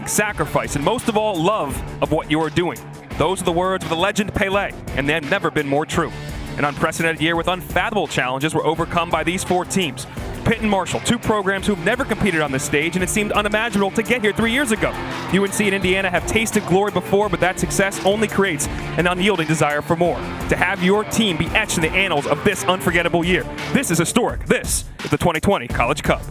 sacrifice, and most of all, love of what you are doing. Those are the words of the legend Pelé, and they have never been more true. An unprecedented year with unfathomable challenges were overcome by these four teams. Pitt and Marshall, two programs who've never competed on this stage, and it seemed unimaginable to get here 3 years ago. UNC and Indiana have tasted glory before, but that success only creates an unyielding desire for more. To have your team be etched in the annals of this unforgettable year. This is historic. This is the 2020 College Cup.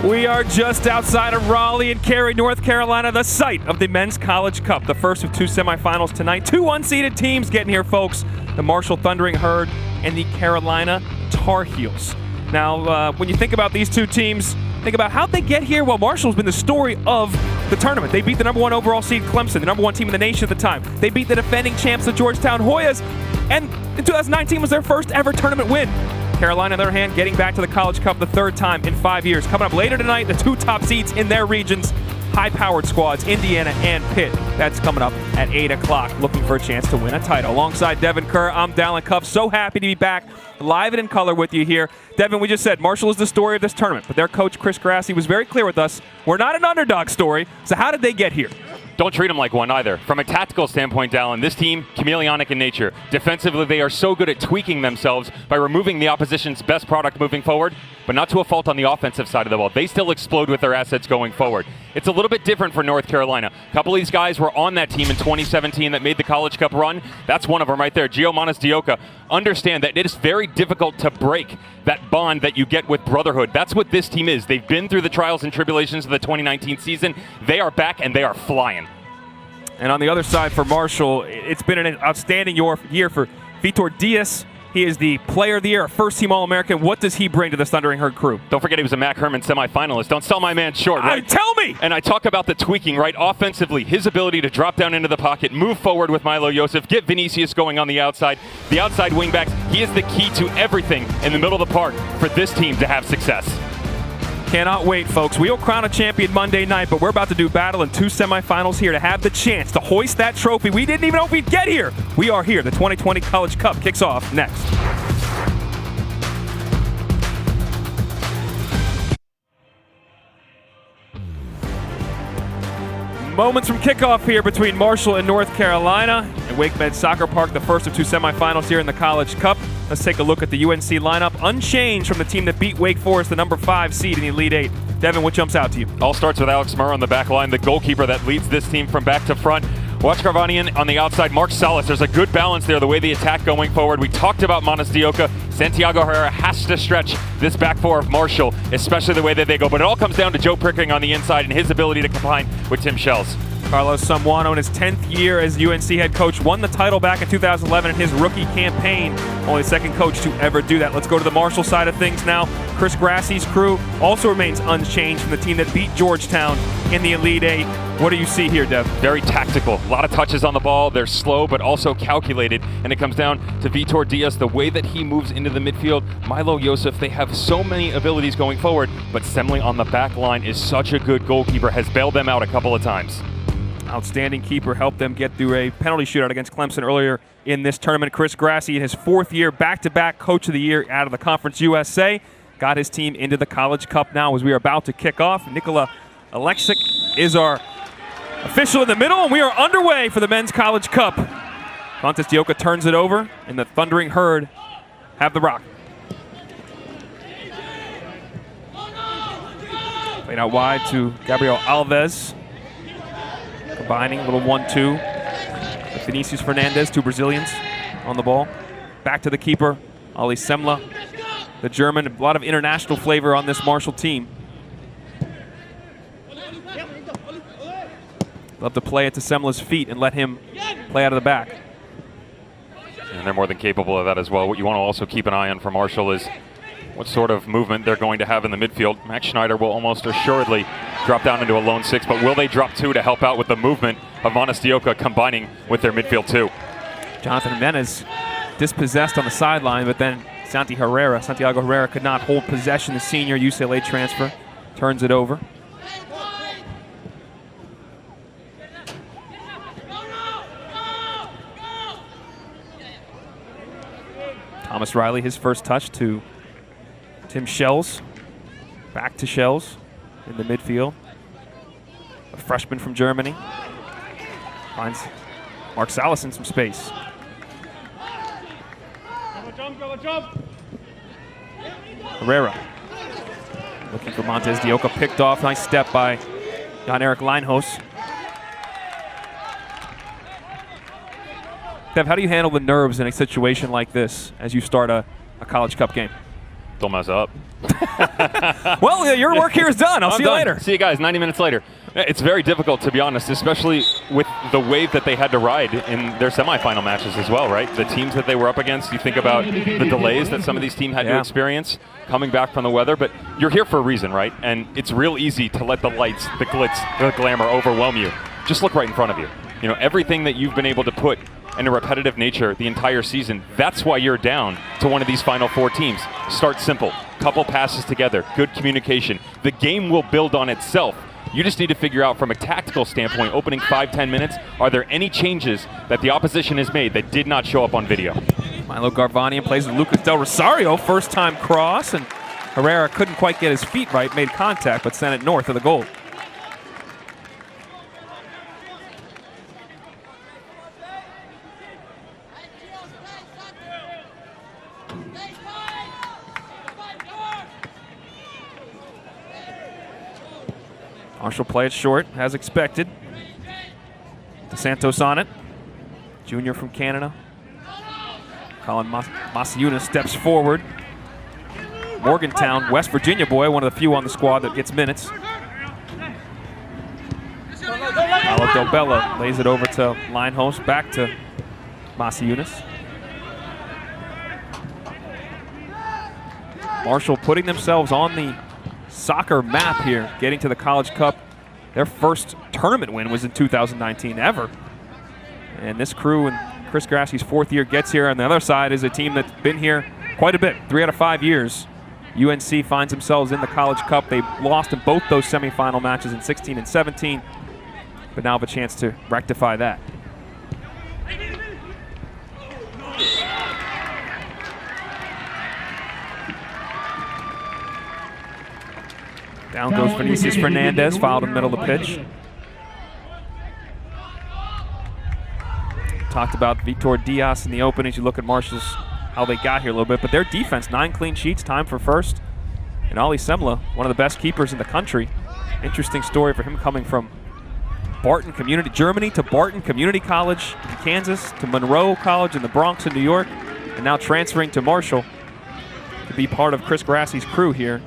We are just outside of Raleigh and Cary, North Carolina, the site of the Men's College Cup, the first of two semifinals tonight. Two unseeded teams getting here, folks. The Marshall Thundering Herd and the Carolina Tar Heels. Now, when you think about these two teams, think about how'd they get here. Well, Marshall's been the story of the tournament. They beat the #1 overall seed Clemson, the #1 team in the nation at the time. They beat the defending champs, the Georgetown Hoyas, and in 2019 was their first ever tournament win. Carolina, on the other hand, getting back to the College Cup the third time in 5 years. Coming up later tonight, the two top seeds in their regions, high-powered squads, Indiana and Pitt. That's coming up at 8 o'clock, looking for a chance to win a title. Alongside Devin Kerr, I'm Dallin Cuff. So happy to be back live and in color with you here. Devin, we just said Marshall is the story of this tournament, but their coach, Chris Grassi, was very clear with us. We're not an underdog story, so how did they get here? Don't treat them like one either. From a tactical standpoint, Dallin, this team, chameleonic in nature. Defensively, they are so good at tweaking themselves by removing the opposition's best product moving forward, but not to a fault on the offensive side of the ball. They still explode with their assets going forward. It's a little bit different for North Carolina. A couple of these guys were on that team in 2017 that made the College Cup run. That's one of them right there. Gio Monasdioka. Understand that it is very difficult to break that bond that you get with brotherhood. That's what this team is. They've been through the trials and tribulations of the 2019 season. They are back and they are flying. And on the other side for Marshall, it's been an outstanding year for Vitor Diaz. He is the player of the year, a first-team All-American. What does he bring to the Thundering Herd crew? Don't forget he was a Mac Herman semifinalist. Don't sell my man short, right? Tell me! And I talk about the tweaking, right? Offensively, his ability to drop down into the pocket, move forward with Milo Joseph, get Vinicius going on the outside wingbacks. He is the key to everything in the middle of the park for this team to have success. Cannot wait, folks. We'll crown a champion Monday night, but we're about to do battle in two semifinals here to have the chance to hoist that trophy. We didn't even know if we'd get here. We are here. The 2020 College Cup kicks off next. Moments from kickoff here between Marshall and North Carolina at Wake Med Soccer Park, the first of two semifinals here in the College Cup. Let's take a look at the UNC lineup, unchanged from the team that beat Wake Forest, the #5 seed in the Elite Eight. Devin, what jumps out to you? All starts with Alex Murr on the back line, the goalkeeper that leads this team from back to front. Watch Carvanian on the outside, Mark Salas. There's a good balance there, the way the attack going forward. We talked about Monasdioka. Santiago Herrera has to stretch this back four of Marshall, especially the way that they go. But it all comes down to Joe Prickering on the inside and his ability to combine with Tim Shells. Carlos Samuano, in his 10th year as UNC head coach, won the title back in 2011 in his rookie campaign. Only the second coach to ever do that. Let's go to the Marshall side of things now. Chris Grassi's crew also remains unchanged from the team that beat Georgetown in the Elite Eight. What do you see here, Dev? Very tactical. A lot of touches on the ball. They're slow, but also calculated. And it comes down to Vitor Diaz, the way that he moves into the midfield. Milo Joseph, they have so many abilities going forward, but Semling on the back line is such a good goalkeeper, has bailed them out a couple of times. Outstanding keeper, helped them get through a penalty shootout against Clemson earlier in this tournament. Chris Grassi, in his 4th year, back-to-back Coach of the Year out of the Conference USA, got his team into the College Cup now as we are about to kick off. Nikola Alexic is our official in the middle, and we are underway for the Men's College Cup. Monasdioka turns it over, and the Thundering Herd have the rock. Played out wide to Gabriel Alves. Combining a little 1-2 with Vinicius Fernandez, two Brazilians on the ball. Back to the keeper, Ali Semla, the German. A lot of international flavor on this Marshall team. Love to play it to Semla's feet and let him play out of the back. And they're more than capable of that as well. What you want to also keep an eye on for Marshall is what sort of movement they're going to have in the midfield. Max Schneider will almost assuredly drop down into a lone 6, but will they drop 2 to help out with the movement of Monasdioka combining with their midfield 2? Jonathan Jimenez dispossessed on the sideline, but then Santiago Herrera could not hold possession. The senior UCLA transfer turns it over. Thomas Riley, his first touch to Tim Shells. Back to Shells in the midfield. A freshman from Germany. Finds Mark Salas in some space. Herrera looking for Montez Dioka, picked off. Nice step by Jan-Erik Leinhos. Kev, how do you handle the nerves in a situation like this as you start a College Cup game? Don't mess up. Well, your work here is done. I'll see you later. See you guys 90 minutes later. It's very difficult, to be honest, especially with the wave that they had to ride in their semifinal matches as well, right? The teams that they were up against, you think about the delays that some of these teams had to experience coming back from the weather, but you're here for a reason, right? And it's real easy to let the lights, the glitz, the glamour overwhelm you. Just look right in front of you. You know, everything that you've been able to put in a repetitive nature the entire season, that's why you're down to one of these Final Four teams. Start simple, couple passes together, good communication. The game will build on itself. You just need to figure out from a tactical standpoint, opening 5-10 minutes, are there any changes that the opposition has made that did not show up on video? Milo Garvanian plays with Lucas Del Rosario, first time cross, and Herrera couldn't quite get his feet right, made contact, but sent it north of the goal. Marshall play it short, as expected. DeSantos on it. Junior from Canada. Colin Masiuna steps forward. Morgantown, West Virginia boy, one of the few on the squad that gets minutes. Paulo Del Bella lays it over to Leinhos, back to Masiunas. Marshall putting themselves on the soccer map here, getting to the College Cup. Their first tournament win was in 2019 ever. And this crew in Chris Grassie's fourth year gets here. On the other side is a team that's been here quite a bit, 3 out of 5 years. UNC finds themselves in the College Cup. They lost in both those semifinal matches in 16 and 17, but now have a chance to rectify that. Down goes Vinicius Fernandez, fouled in the middle of the pitch. Talked about Vitor Diaz in the openings. You look at Marshall's, how they got here a little bit, but their defense, 9 clean sheets, time for first. And Ali Semla, one of the best keepers in the country. Interesting story for him coming from Barton Community, Germany, to Barton Community College in Kansas, to Monroe College in the Bronx in New York, and now transferring to Marshall to be part of Chris Grassie's crew here.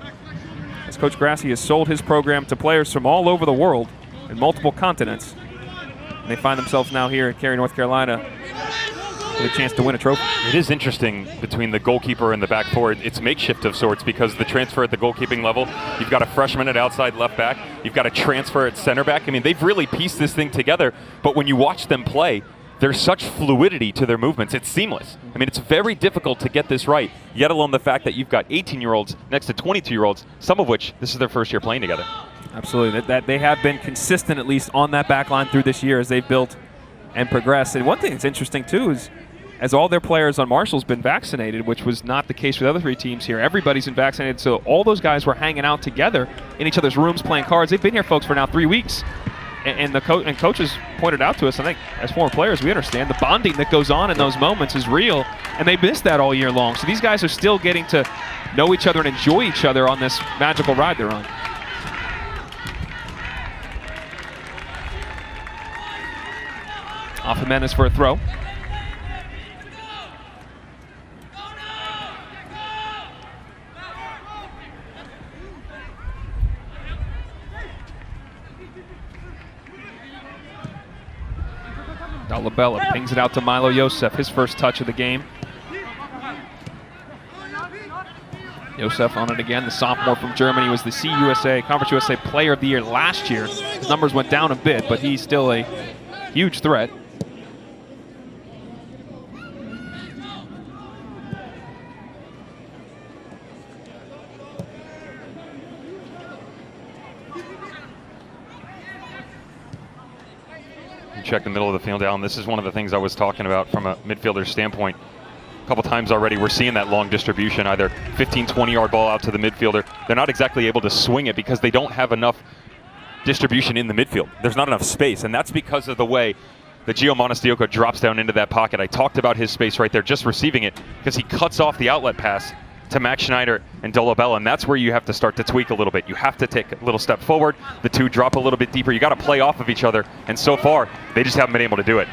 As Coach Grassie has sold his program to players from all over the world in multiple continents. And they find themselves now here at Cary, North Carolina with a chance to win a trophy. It is interesting between the goalkeeper and the back forward. It's makeshift of sorts because the transfer at the goalkeeping level, you've got a freshman at outside left back, you've got a transfer at center back. I mean, they've really pieced this thing together, but when you watch them play, there's such fluidity to their movements. It's seamless. I mean, it's very difficult to get this right, yet alone the fact that you've got 18-year-olds next to 22-year-olds, some of which this is their first year playing together. Absolutely. That they have been consistent, at least on that back line through this year as they've built and progressed. And one thing that's interesting, too, is as all their players on Marshall's been vaccinated, which was not the case with the other 3 teams here, everybody's been vaccinated, so all those guys were hanging out together in each other's rooms playing cards. They've been here, folks, for now 3 weeks. And coaches pointed out to us, I think, as former players, we understand the bonding that goes on in those moments is real, and they missed that all year long. So these guys are still getting to know each other and enjoy each other on this magical ride they're on. Off Jimenez for a throw. Labella pings it out to Milo Yosef, his first touch of the game. Yosef on it again. The sophomore from Germany was the Conference USA Player of the Year last year. His numbers went down a bit, but he's still a huge threat. Check the middle of the field, Alan. This is one of the things I was talking about from a midfielder standpoint. a couple times already, we're seeing that long distribution, either 15, 20-yard ball out to the midfielder. They're not exactly able to swing it because they don't have enough distribution in the midfield. There's not enough space, and that's because of the way that Gio Montestioco drops down into that pocket. I talked about his space right there, just receiving it, because he cuts off the outlet pass to Max Schneider and Dolabella, and that's where you have to start to tweak a little bit. You have to take a little step forward. The two drop a little bit deeper. You got to play off of each other, and so far, they just haven't been able to do it.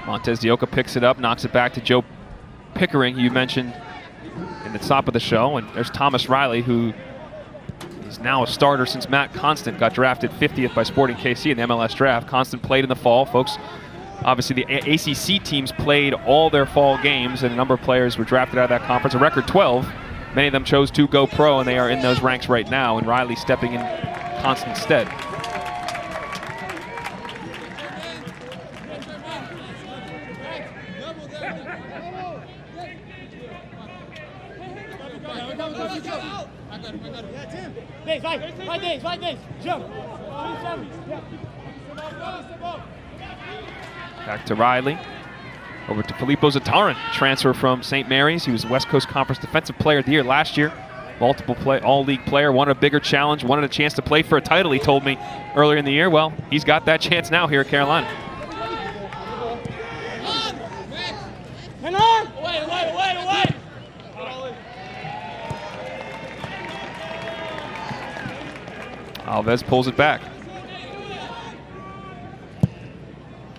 Montestioco picks it up, knocks it back to Joe Pickering, who you mentioned in the top of the show, and there's Thomas Riley, who is now a starter since Matt Constant got drafted 50th by Sporting KC in the MLS draft. Constant played in the fall, folks. Obviously, the ACC teams played all their fall games, and a number of players were drafted out of that conference, a record 12. Many of them chose to go pro, and they are in those ranks right now, and Riley stepping in Constant's stead. Back to Riley. Over to Filippo Zatarin, transfer from St. Mary's. He was West Coast Conference Defensive Player of the Year last year. Multiple all-league player, wanted a bigger challenge, wanted a chance to play for a title, he told me earlier in the year. Well, he's got that chance now here at Carolina. Alves pulls it back.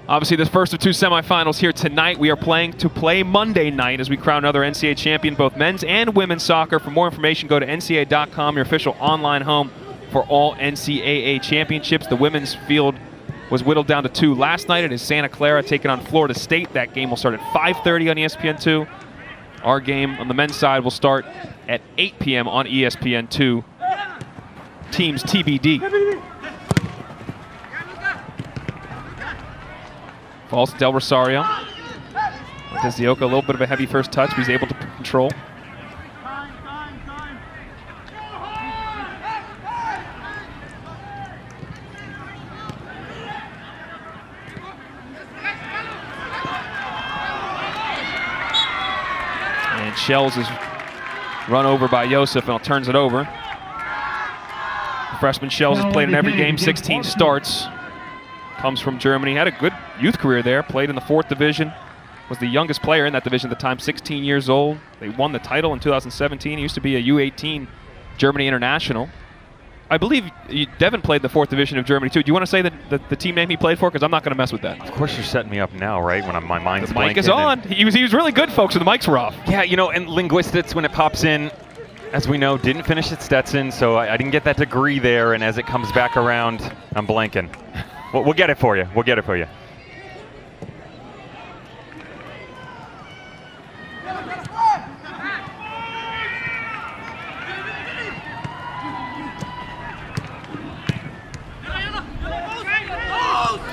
Obviously, the first of two semifinals here tonight. We are playing to play Monday night as we crown another NCAA champion, both men's and women's soccer. For more information, go to ncaa.com, your official online home for all NCAA championships. The women's field was whittled down to 2 last night. It is Santa Clara taking on Florida State. That game will start at 5:30 on ESPN2. Our game on the men's side will start at 8 p.m. on ESPN2. Teams TBD. Falls to Del Rosario. Montestioco, a little bit of a heavy first touch, but he's able to control. And Shells is run over by Josef and turns it over. Freshman Shells has played in every game, 16 starts. Comes from Germany, had a good youth career there, played in the 4th division, was the youngest player in that division at the time, 16 years old. They won the title in 2017. He used to be a U18 Germany international. I believe Devin played the 4th division of Germany too. Do you want to say the team name he played for? Because I'm not going to mess with that. Of course you're setting me up now, right? When my mind's blanking. The mic is on. He was really good, folks, when the mics were off. Yeah, you know, and linguistics, when it pops in, as we know, didn't finish at Stetson, so I didn't get that degree there, and as it comes back around, I'm blanking. We'll get it for you. We'll get it for you.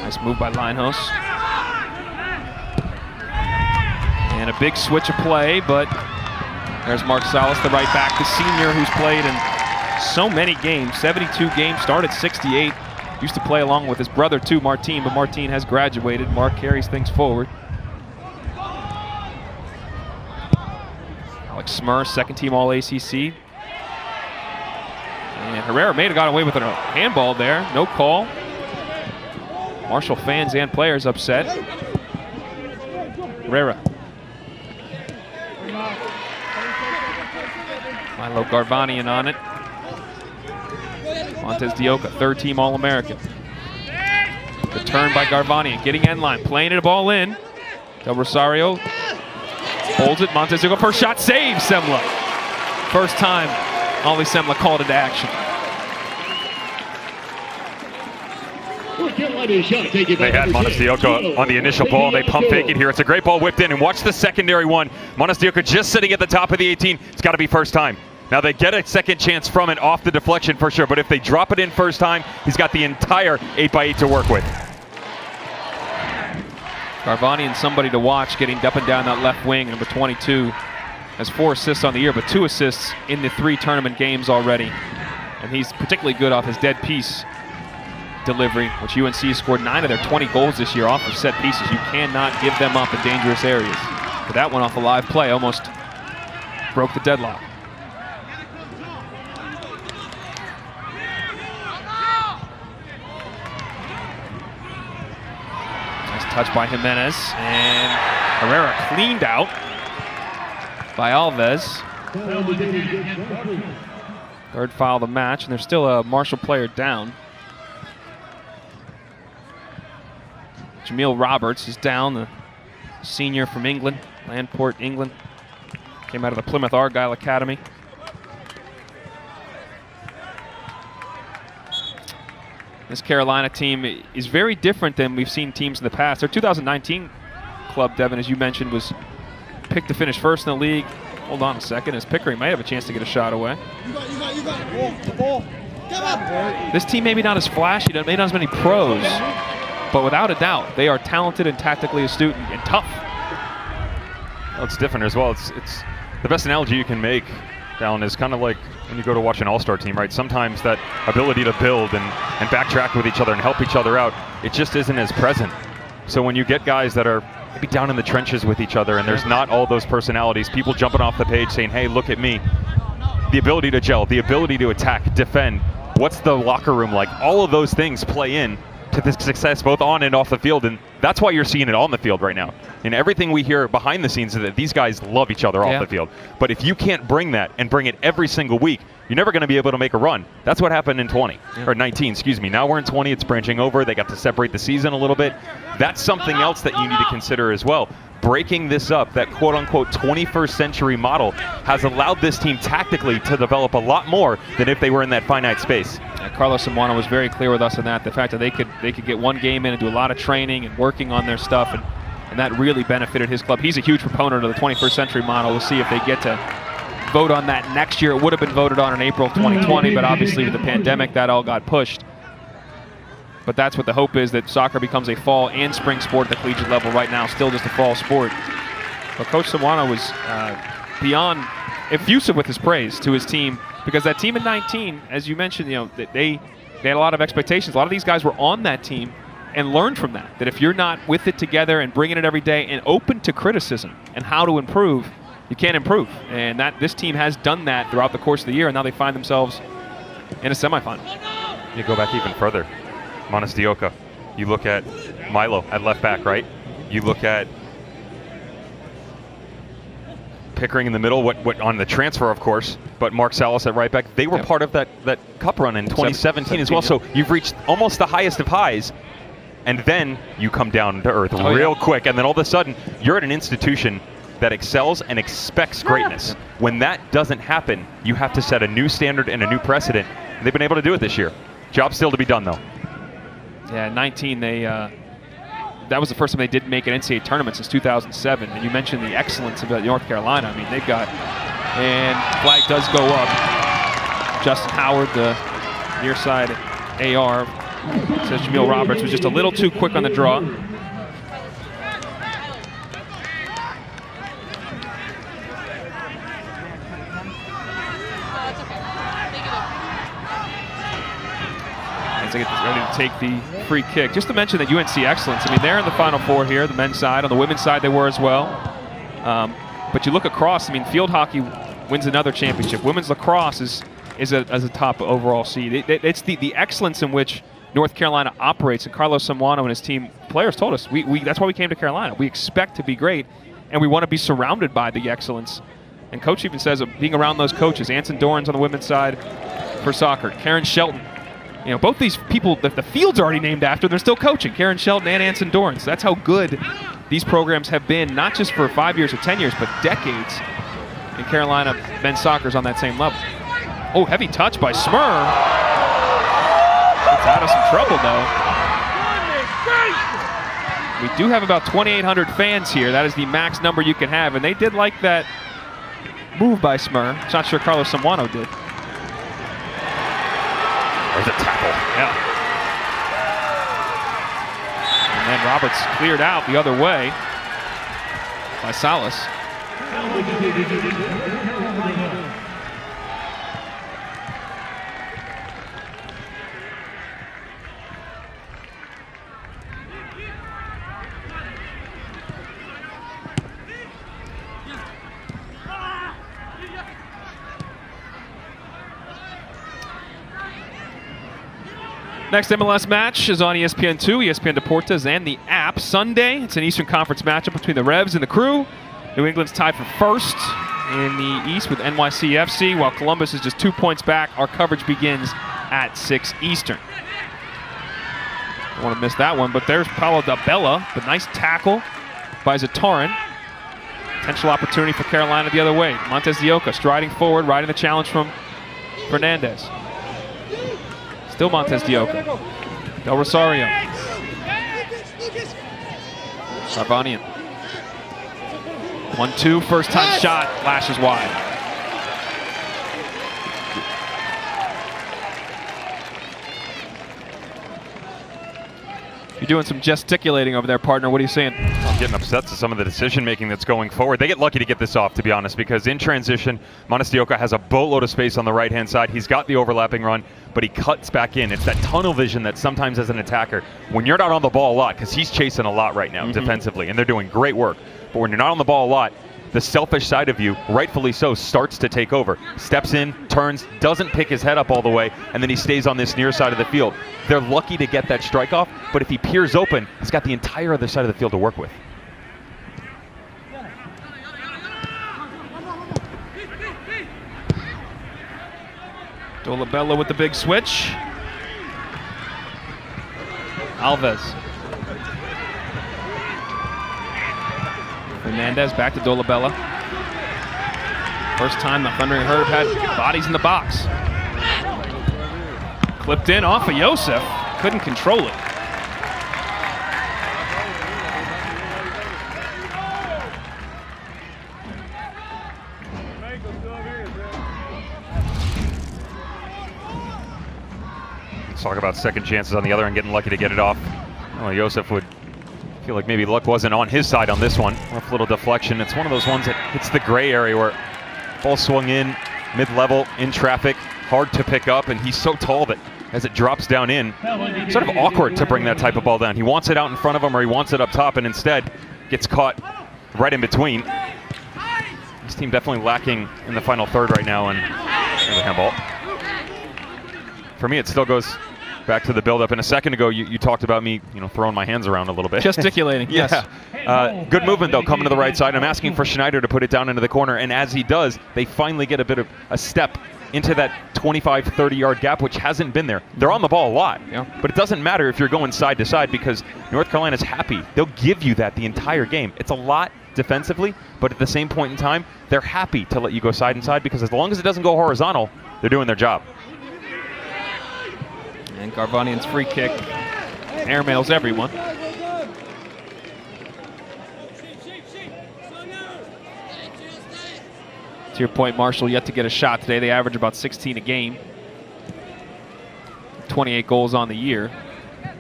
Nice move by Linehouse. And a big switch of play, but there's Mark Salas, the right back, the senior who's played in so many games, 72 games, started 68. Used to play along with his brother too, Martin, but Martin has graduated. Mark carries things forward. Alex Smurr, second team All-ACC. And Herrera may have got away with a handball there. No call. Marshall fans and players upset. Herrera. Milo Garvanian on it. Montestioco, 3rd team All-American. The turn by Garvanian, getting end line, playing it ball in. Del Rosario holds it. Montestioco, first shot, save Semla. First time Ollie Semla called it to action. They had Montestioco on the initial ball. They pump fake it here. It's a great ball whipped in, and watch the secondary one. Montestioco just sitting at the top of the 18. It's got to be first time. Now they get a second chance from it off the deflection for sure, but if they drop it in first time, he's got the entire 8x8 to work with. Garvanian, somebody to watch, getting up and down that left wing. Number 22 has 4 assists on the year, but 2 assists in the 3 tournament games already. And he's particularly good off his dead piece delivery, which UNC scored 9 of their 20 goals this year off of set pieces. You cannot give them up in dangerous areas. But that one off a live play, almost broke the deadlock. Nice touch by Jimenez, and Herrera cleaned out by Alves. Third foul of the match, and there's still a Marshall player down. Jameel Roberts is down, the senior from England, Landport, England. Came out of the Plymouth Argyle Academy. This Carolina team is very different than we've seen teams in the past. Their 2019 club, Devin, as you mentioned, was picked to finish first in the league. Hold on a second, as Pickering might have a chance to get a shot away. This team maybe not as flashy, maybe not as many pros, but without a doubt, they are talented and tactically astute and tough. Well, it's different as well. It's the best analogy you can make, Dallin, is kind of like when you go to watch an all-star team, right? Sometimes that ability to build and backtrack with each other and help each other out, it just isn't as present. So when you get guys that are maybe down in the trenches with each other and there's not all those personalities, people jumping off the page saying, hey, look at me. The ability to gel, the ability to attack, defend, what's the locker room like? All of those things play in to the success both on and off the field, and that's why you're seeing it on the field right now. And everything we hear behind the scenes is that these guys love each other off the field. But if you can't bring that and bring it every single week, you're never going to be able to make a run. That's what happened in 20, or 19, excuse me. Now we're in 20, it's branching over. They got to separate the season a little bit. That's something else that you need to consider as well. Breaking this up, that quote-unquote 21st century model has allowed this team tactically to develop a lot more than if they were in that finite space. Carlos Samuano was very clear with us on that, the fact that they could get one game in and do a lot of training and working on their stuff, and that really benefited his club. He's a huge proponent of the 21st century model. We'll see if they get to vote on that next year. It would have been voted on in April of 2020, but obviously with the pandemic, that all got pushed. But that's what the hope is, that soccer becomes a fall and spring sport at the collegiate level. Right now, still just a fall sport. But Coach Samuano was beyond effusive with his praise to his team, because that team in 19, as you mentioned, they had a lot of expectations. A lot of these guys were on that team and learned from that. That if you're not with it together and bringing it every day and open to criticism and how to improve, you can't improve. And this team has done that throughout the course of the year, and now they find themselves in a semifinal. You go back even further. Monastioca. You look at Milo at left back, right? You look at Pickering in the middle, what on the transfer, of course, but Mark Salas at right back. They were part of that cup run in 2017 as well. So you've reached almost the highest of highs, and then you come down to earth real quick, and then all of a sudden you're at an institution that excels and expects greatness. When that doesn't happen, you have to set a new standard and a new precedent. They've been able to do it this year. Job still to be done, though. Yeah, 19, that was the first time they didn't make an NCAA tournament since 2007. And you mentioned the excellence of North Carolina. I mean, they've got, and flag does go up. Justin Howard, the near side AR, says Jameel Roberts was just a little too quick on the draw. They get ready to take the free kick. Just to mention that UNC excellence, I mean, they're in the Final Four here, the men's side. On the women's side, they were as well. But you look across, I mean, field hockey wins another championship. Women's lacrosse is a top overall seed. It's the excellence in which North Carolina operates, and Carlos Samuano and his team players told us, that's why we came to Carolina. We expect to be great, and we want to be surrounded by the excellence. And Coach even says, being around those coaches, Anson Dorans on the women's side for soccer, Karen Shelton. Both these people that the field's already named after, they're still coaching, Karen Shelton and Anson Dorans. That's how good these programs have been, not just for 5 years or 10 years, but decades. And Carolina men's soccer's on that same level. Oh, heavy touch by Smurr. Gets out of some trouble, though. We do have about 2,800 fans here. That is the max number you can have, and they did like that move by Smurr. I'm not sure Carlos Samuano did. There's a tackle. Yeah. And then Roberts cleared out the other way by Salas. Next MLS match is on ESPN2, ESPN Deportes, and the app. Sunday, it's an Eastern Conference matchup between the Revs and the Crew. New England's tied for first in the East with NYCFC, while Columbus is just 2 points back. Our coverage begins at 6 Eastern. Don't want to miss that one, but there's Paulo Dabella, the nice tackle by Zatarin. Potential opportunity for Carolina the other way. Montez de Oca striding forward, riding the challenge from Fernandez. Still Montez de Oca. Del Rosario. Sarvanian. 1-2, first time shot, lashes wide. You're doing some gesticulating over there, partner. What are you saying? I'm getting upset to some of the decision-making that's going forward. They get lucky to get this off, to be honest, because in transition, Montez de Oca has a boatload of space on the right-hand side. He's got the overlapping run, but he cuts back in. It's that tunnel vision that sometimes as an attacker, when you're not on the ball a lot, because he's chasing a lot right now defensively, and they're doing great work, but when you're not on the ball a lot, the selfish side of you, rightfully so, starts to take over. Steps in, turns, doesn't pick his head up all the way, and then he stays on this near side of the field. They're lucky to get that strike off, but if he peers open, he's got the entire other side of the field to work with. Dolabella with the big switch. Alves. Fernandez back to Dolabella. First time the Thundering Herd had bodies in the box. Clipped in off of Yosef. Couldn't control it. Let's talk about second chances on the other end, getting lucky to get it off. Well, Yosef would feel like maybe luck wasn't on his side on this one. Rough little deflection. It's one of those ones that hits the gray area where ball swung in, mid-level, in traffic, hard to pick up, and he's so tall that as it drops down in, sort of awkward to bring that type of ball down. He wants it out in front of him or he wants it up top, and instead gets caught right in between. This team definitely lacking in the final third right now, and there's a handball. For me, it still goes back to the build-up. And a second ago, you talked about me, throwing my hands around a little bit. Gesticulating, yes. Good movement, though, coming to the right side. I'm asking for Schneider to put it down into the corner, and as he does, they finally get a bit of a step into that 25, 30-yard gap, which hasn't been there. They're on the ball a lot, but it doesn't matter if you're going side to side because North Carolina's happy. They'll give you that the entire game. It's a lot defensively, but at the same point in time, they're happy to let you go side and side because as long as it doesn't go horizontal, they're doing their job. And Garvanian's free kick airmails everyone. To your point, Marshall yet to get a shot today. They average about 16 a game. 28 goals on the year.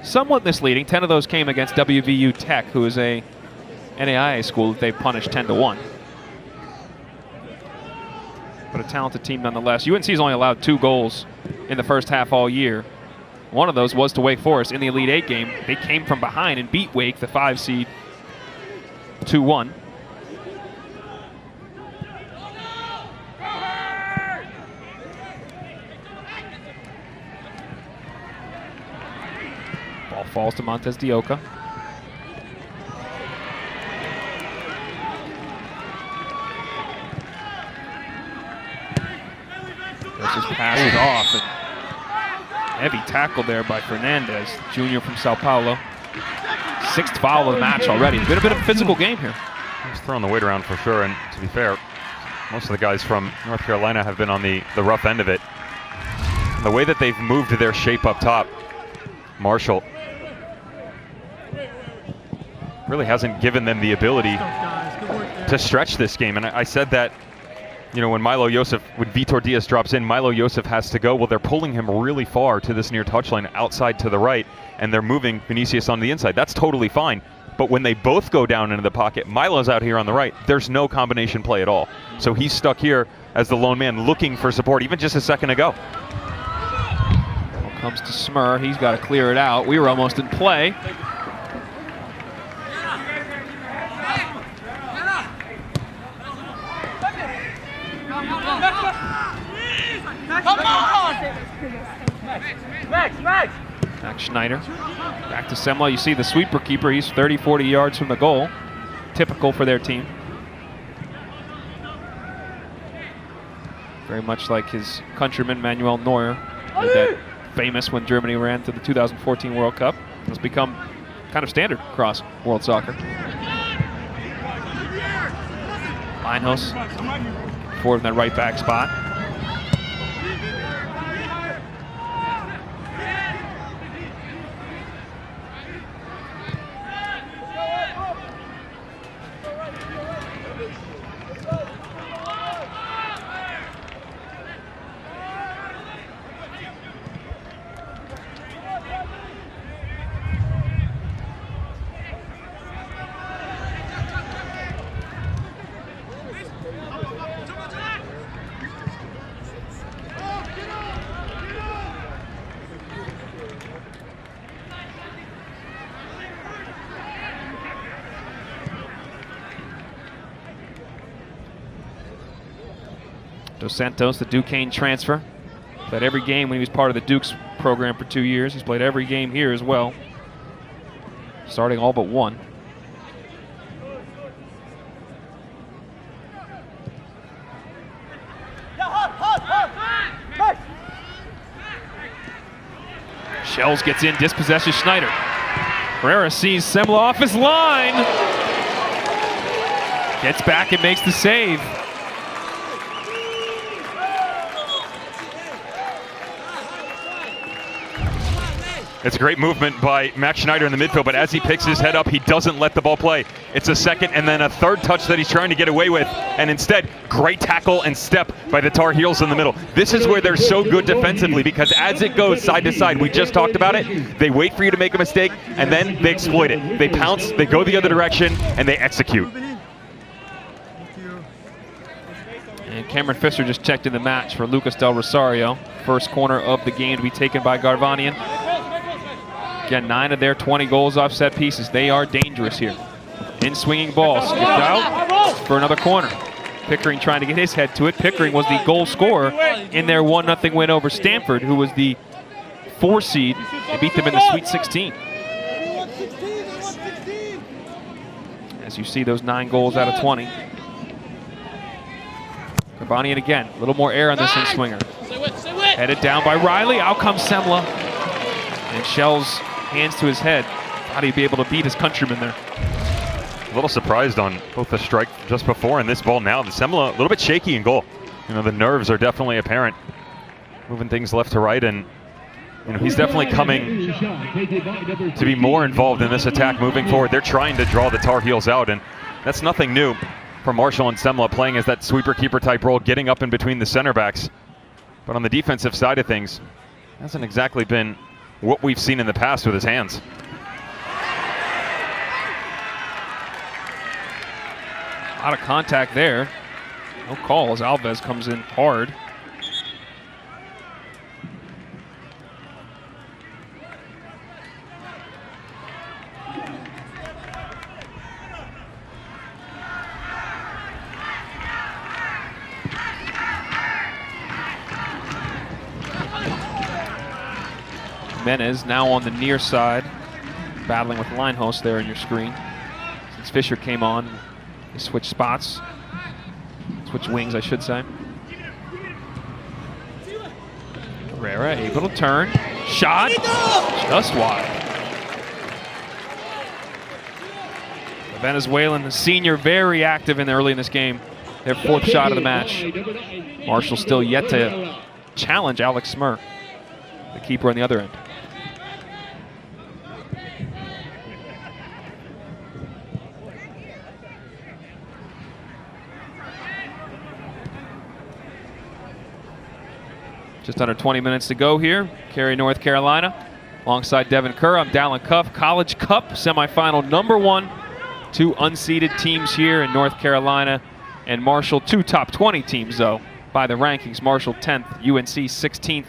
Somewhat misleading. 10 of those came against WVU Tech, who is a NAIA school that they punished 10-1. But a talented team nonetheless. UNC has only allowed 2 goals in the first half all year. One of those was to Wake Forest in the Elite Eight game. They came from behind and beat Wake, the 5 seed, 2-1. Ball falls to Montez de Oca. This passes off. And heavy tackle there by Fernandez, junior from Sao Paulo. 6th foul of the match already. Been a bit of a physical game here. He's throwing the weight around for sure, and to be fair, most of the guys from North Carolina have been on the rough end of it. The way that they've moved their shape up top, Marshall really hasn't given them the ability to stretch this game. And I said that, when when Vitor Diaz drops in, Milo Yosef has to go. Well, they're pulling him really far to this near touchline, outside to the right, and they're moving Vinicius on the inside. That's totally fine. But when they both go down into the pocket, Milo's out here on the right. There's no combination play at all. So he's stuck here as the lone man looking for support, even just a second ago. Ball comes to Smur. He's got to clear it out. We were almost in play. Max Schneider. Back to Semla. You see the sweeper keeper. He's 30, 40 yards from the goal. Typical for their team. Very much like his countryman Manuel Neuer. Made that famous when Germany ran to the 2014 World Cup. It's become kind of standard across world soccer. Linehouse forward in that right back spot. Dos Santos, the Duquesne transfer. Played every game when he was part of the Dukes program for 2 years. He's played every game here as well. Starting all but one. Shells gets in, dispossesses Schneider. Herrera sees Semla off his line. Gets back and makes the save. It's a great movement by Max Schneider in the midfield, but as he picks his head up, he doesn't let the ball play. It's a second and then a third touch that he's trying to get away with, and instead, great tackle and step by the Tar Heels in the middle. This is where they're so good defensively, because as it goes side to side, we just talked about it, they wait for you to make a mistake, and then they exploit it. They pounce, they go the other direction, and they execute. And Cameron Fisher just checked in the match for Lucas Del Rosario. First corner of the game to be taken by Garvanian. Again, 9 of their 20 goals off set pieces. They are dangerous here. In-swinging ball, skipped out for another corner. Pickering trying to get his head to it. Pickering was the goal scorer in their 1-0 win over Stanford, who was the 4 seed. They beat them in the Sweet 16. As you see those 9 goals out of 20. Garvanian again, a little more air on this in-swinger. Headed down by Riley, out comes Semla. And Shell's hands to his head. How do you be able to beat his countryman there? A little surprised on both the strike just before and this ball now. The Semla a little bit shaky in goal. You know, the nerves are definitely apparent. Moving things left to right, and you know, he's definitely coming to be more involved in this attack moving forward. They're trying to draw the Tar Heels out, and that's nothing new for Marshall and Semla, playing as that sweeper keeper type role, getting up in between the center backs. But on the defensive side of things, hasn't exactly been what we've seen in the past with his hands. A lot of contact there. No call as Alves comes in hard. Menez now on the near side, battling with Linehouse there on your screen. Since Fisher came on, they switched spots. Switch wings, I should say. Herrera able to turn. Shot. Just wide. The Venezuelan, the senior, very active early in this game. Their 4th shot of the match. Marshall still yet to challenge Alex Smur, the keeper on the other end. Just under 20 minutes to go here. Cary, North Carolina. Alongside Devin Kerr, I'm Dallin Cuff. College Cup semifinal number 1. 2 unseeded teams here in North Carolina and Marshall. 2 top 20 teams, though, by the rankings. Marshall 10th, UNC 16th.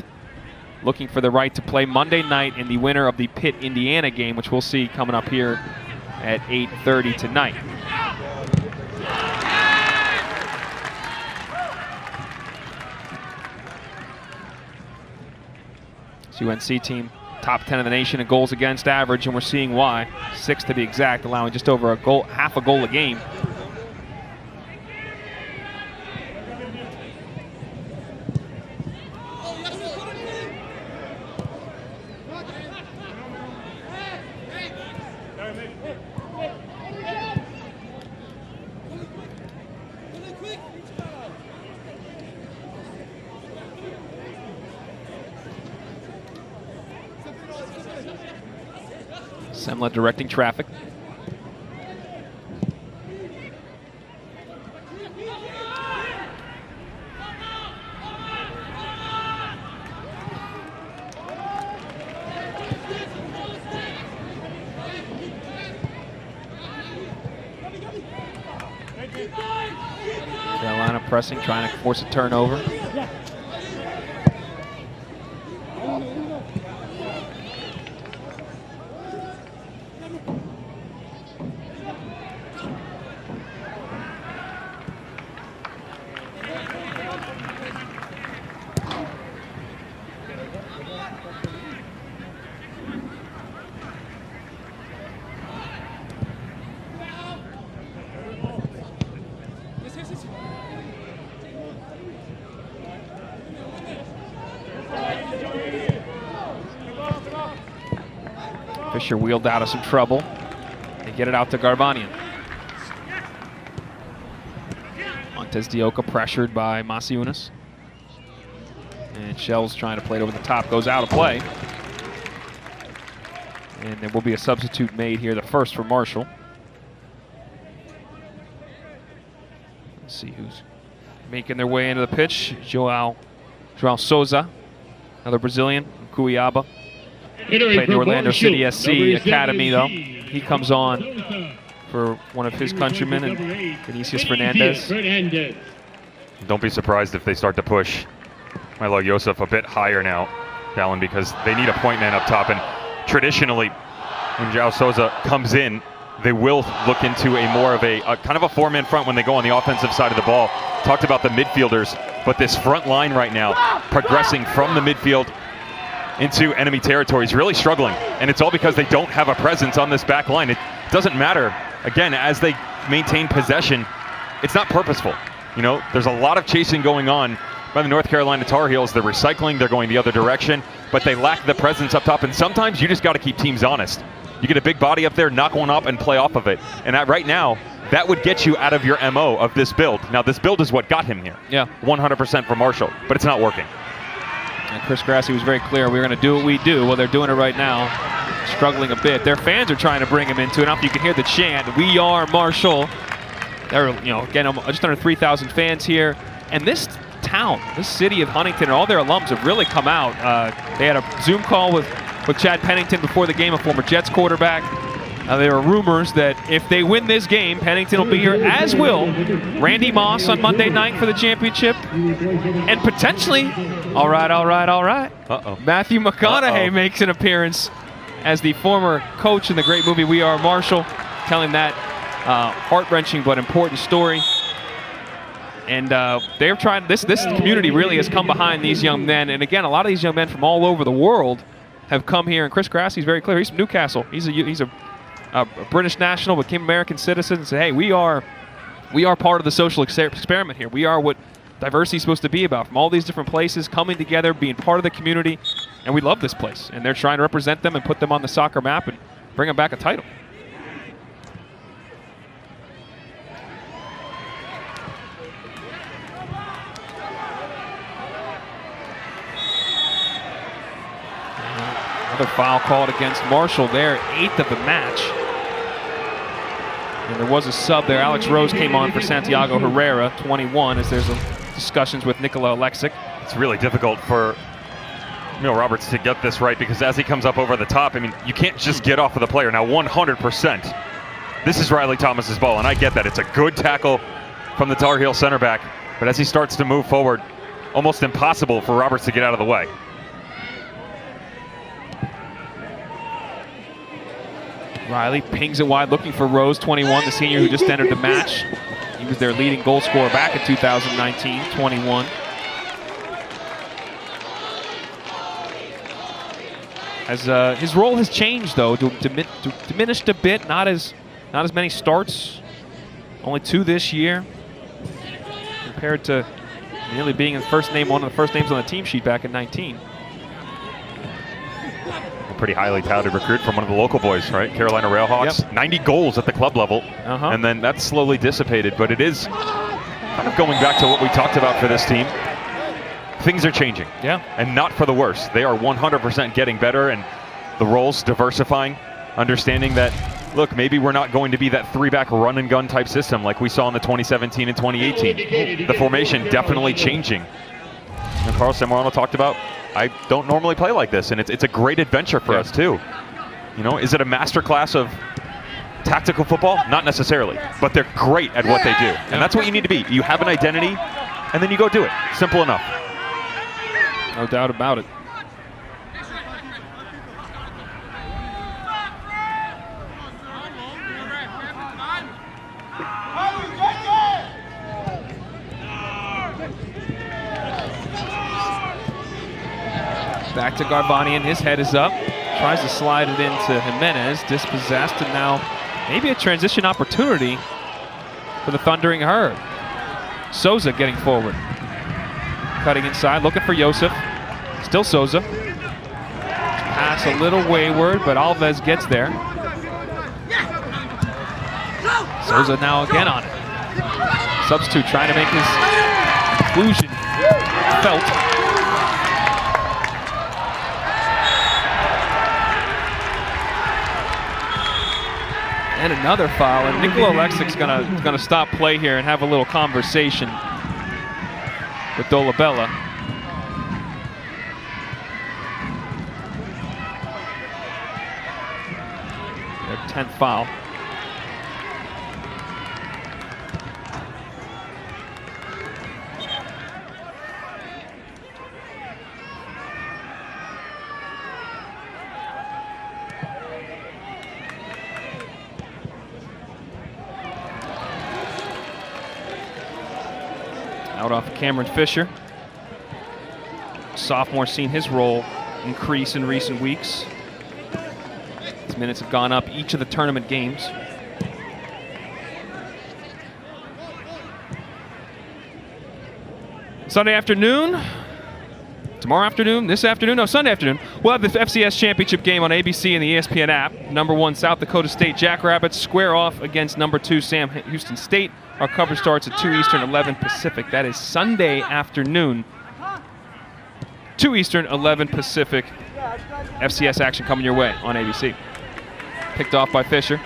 Looking for the right to play Monday night in the winner of the Pitt, Indiana game, which we'll see coming up here at 8:30 tonight. UNC team top 10 of the nation in goals against average, and we're seeing why. 6 to be exact, allowing just over a goal, half a goal a game. Semla directing traffic. Carolina pressing, trying to force a turnover. Fisher wheeled out of some trouble. They get it out to Garbanian. Montez Dioka pressured by Masiunas. And Shell's trying to play it over the top, goes out of play. And there will be a substitute made here, the first for Marshall. Let's see who's making their way into the pitch. João Souza, another Brazilian, Cuiabá. Played the Orlando City SC Academy, though. He comes on for one of his countrymen, and Vinicius Fernandez. Don't be surprised if they start to push Milo Yosef a bit higher now, Dallin, because they need a point man up top. And traditionally, when João Souza comes in, they will look into a more of a kind of a four-man front when they go on the offensive side of the ball. Talked about the midfielders, but this front line right now, progressing from the midfield into enemy territory, is really struggling, and it's all because they don't have a presence on this back line. It doesn't matter, again, as they maintain possession, it's not purposeful. You know, there's a lot of chasing going on by the North Carolina Tar Heels. They're recycling, they're going the other direction, but they lack the presence up top, and sometimes you just got to keep teams honest. You get a big body up there, knock one up and play off of it, and right now, that would get you out of your MO of this build. Now, this build is what got him here. Yeah. 100% for Marshall, but it's not working. And Chris Grassi was very clear, we're going to do what we do. Well, they're doing it right now, struggling a bit. Their fans are trying to bring him into it. I don't know if you can hear the chant, "We are Marshall." There are, you know, again, just under 3,000 fans here. And this town, this city of Huntington, and all their alums have really come out. They had a Zoom call with Chad Pennington before the game, a former Jets quarterback. There are rumors that if they win this game, Pennington will be here, as will Randy Moss on Monday night for the championship. And potentially, all right. Matthew McConaughey makes an appearance as the former coach in the great movie We Are Marshall, telling that heart-wrenching but important story. And they're trying, this community really has come behind these young men. And again, a lot of these young men from all over the world have come here. And Chris Grassi's very clear. He's from Newcastle. He's a British national, became American citizen, and said, hey, we are part of the social experiment here. We are what diversity is supposed to be about, from all these different places, coming together, being part of the community, and we love this place. And they're trying to represent them and put them on the soccer map and bring them back a title. Another foul called against Marshall there, 8th of the match. And there was a sub there. Alex Rose came on for Santiago Herrera, 21, as there's discussions with Nikola Alexic. It's really difficult for Emil Roberts to get this right, because as he comes up over the top, I mean, you can't just get off of the player. Now, 100%. This is Riley Thomas's ball, and I get that. It's a good tackle from the Tar Heel center back, but as he starts to move forward, almost impossible for Roberts to get out of the way. Riley pings it wide, looking for Rose, 21, the senior who just entered the match. He was their leading goal scorer back in 2019, 21. As his role has changed though, diminished a bit. Not as many starts, only 2 this year, compared to nearly being one of the first names on the team sheet back in 19. A pretty highly touted recruit from one of the local boys, right? Carolina Railhawks. Yep. 90 goals at the club level, and then that's slowly dissipated. But it is kind of going back to what we talked about for this team. Things are changing, and not for the worse. They are 100% getting better, and the roles diversifying, understanding that, look, maybe we're not going to be that 3-back run-and-gun type system like we saw in the 2017 and 2018. The formation definitely changing. And Carl Semorano talked about, I don't normally play like this, and it's a great adventure for us too. You know, is it a masterclass of tactical football? Not necessarily, but they're great at what they do, and that's what you need to be. You have an identity, and then you go do it. Simple enough. No doubt about it. Back to Garbanian, his head is up. Tries to slide it into Jimenez, dispossessed, and now maybe a transition opportunity for the Thundering Herd. Souza getting forward. Cutting inside, looking for Josef. Still Souza. Pass a little wayward, but Alves gets there. Souza now again on it. Substitute trying to make his inclusion felt. And another foul, and Nikola Alexic's gonna stop play here and have a little conversation with Dolabella. Their 10th foul. Out off of Cameron Fisher. Sophomore seen his role increase in recent weeks. His minutes have gone up each of the tournament games. Sunday afternoon, tomorrow afternoon, this afternoon, no, Sunday afternoon, we'll have the FCS Championship game on ABC and the ESPN app. Number 1 South Dakota State Jackrabbits square off against number 2 Sam Houston State. Our coverage starts at 2 Eastern, 11 Pacific. That is Sunday afternoon. 2 Eastern, 11 Pacific. FCS action coming your way on ABC. Picked off by Fisher.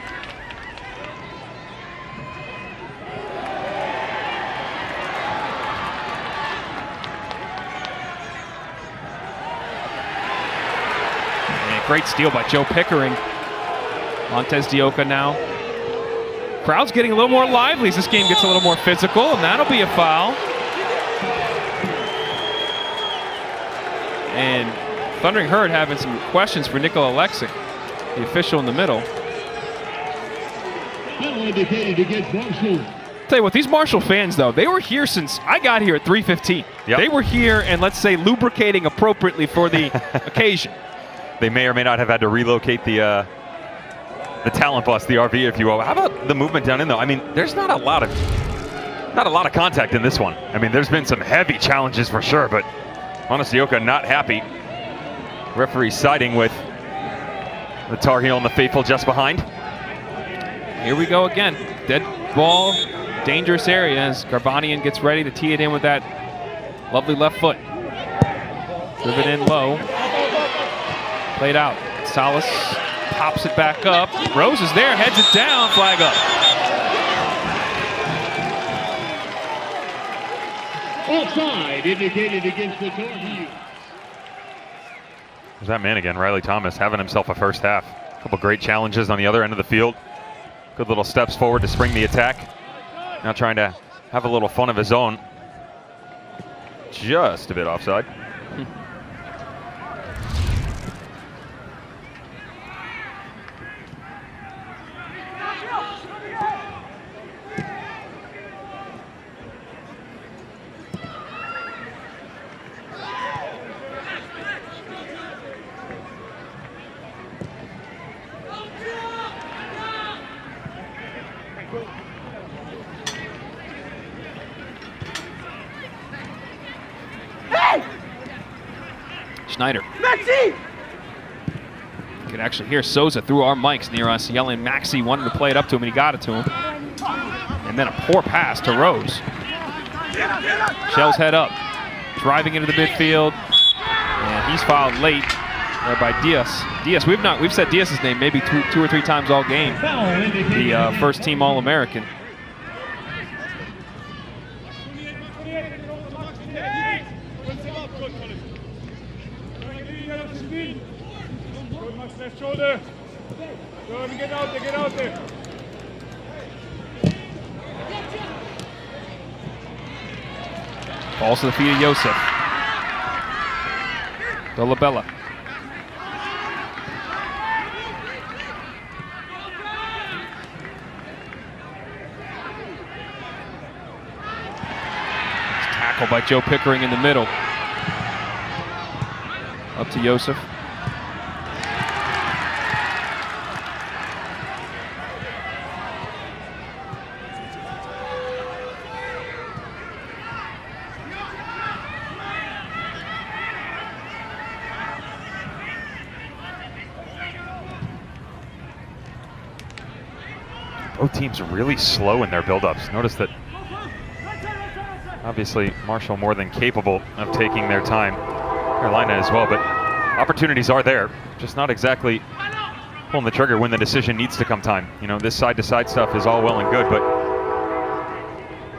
And a great steal by Joe Pickering. Montez Dioka now. Crowd's getting a little more lively as this game gets a little more physical, and that'll be a foul. And Thundering Herd having some questions for Nikola Alexic, the official in the middle. Tell you what, these Marshall fans, though, they were here since I got here at 3:15. Yep. They were here and, let's say, lubricating appropriately for the occasion. They may or may not have had to relocate the talent bus, the RV, if you will. How about the movement down in, though? I mean, there's not a lot of contact in this one. I mean, there's been some heavy challenges for sure, but Montez not happy. Referee siding with the Tar Heel and the faithful just behind. Here we go again. Dead ball, dangerous area as Garbanian gets ready to tee it in with that lovely left foot. Driven in low. Played out. Salas pops it back up. Rose is there, heads it down, flag up. Offside indicated against the Tar Heels. There's that man again, Riley Thomas, having himself a first half. A couple great challenges on the other end of the field. Good little steps forward to spring the attack. Now trying to have a little fun of his own. Just a bit offside. Snyder. Maxi! You can actually hear Souza through our mics near us yelling Maxi, wanted to play it up to him, and he got it to him. And then a poor pass to Rose. Shell's head up, driving into the midfield, and he's fouled late by Diaz. Diaz, we've said Diaz's name maybe two or three times all game. The first team All-American. Shoulder. Good, get out there, get out there. Falls to the feet of Yosef. Dolabella. Tackled by Joe Pickering in the middle. Up to Yosef. Both teams really slow in their build-ups. Notice that obviously Marshall more than capable of taking their time. Carolina as well, but opportunities are there. Just not exactly pulling the trigger when the decision needs to come time. You know, this side-to-side stuff is all well and good, but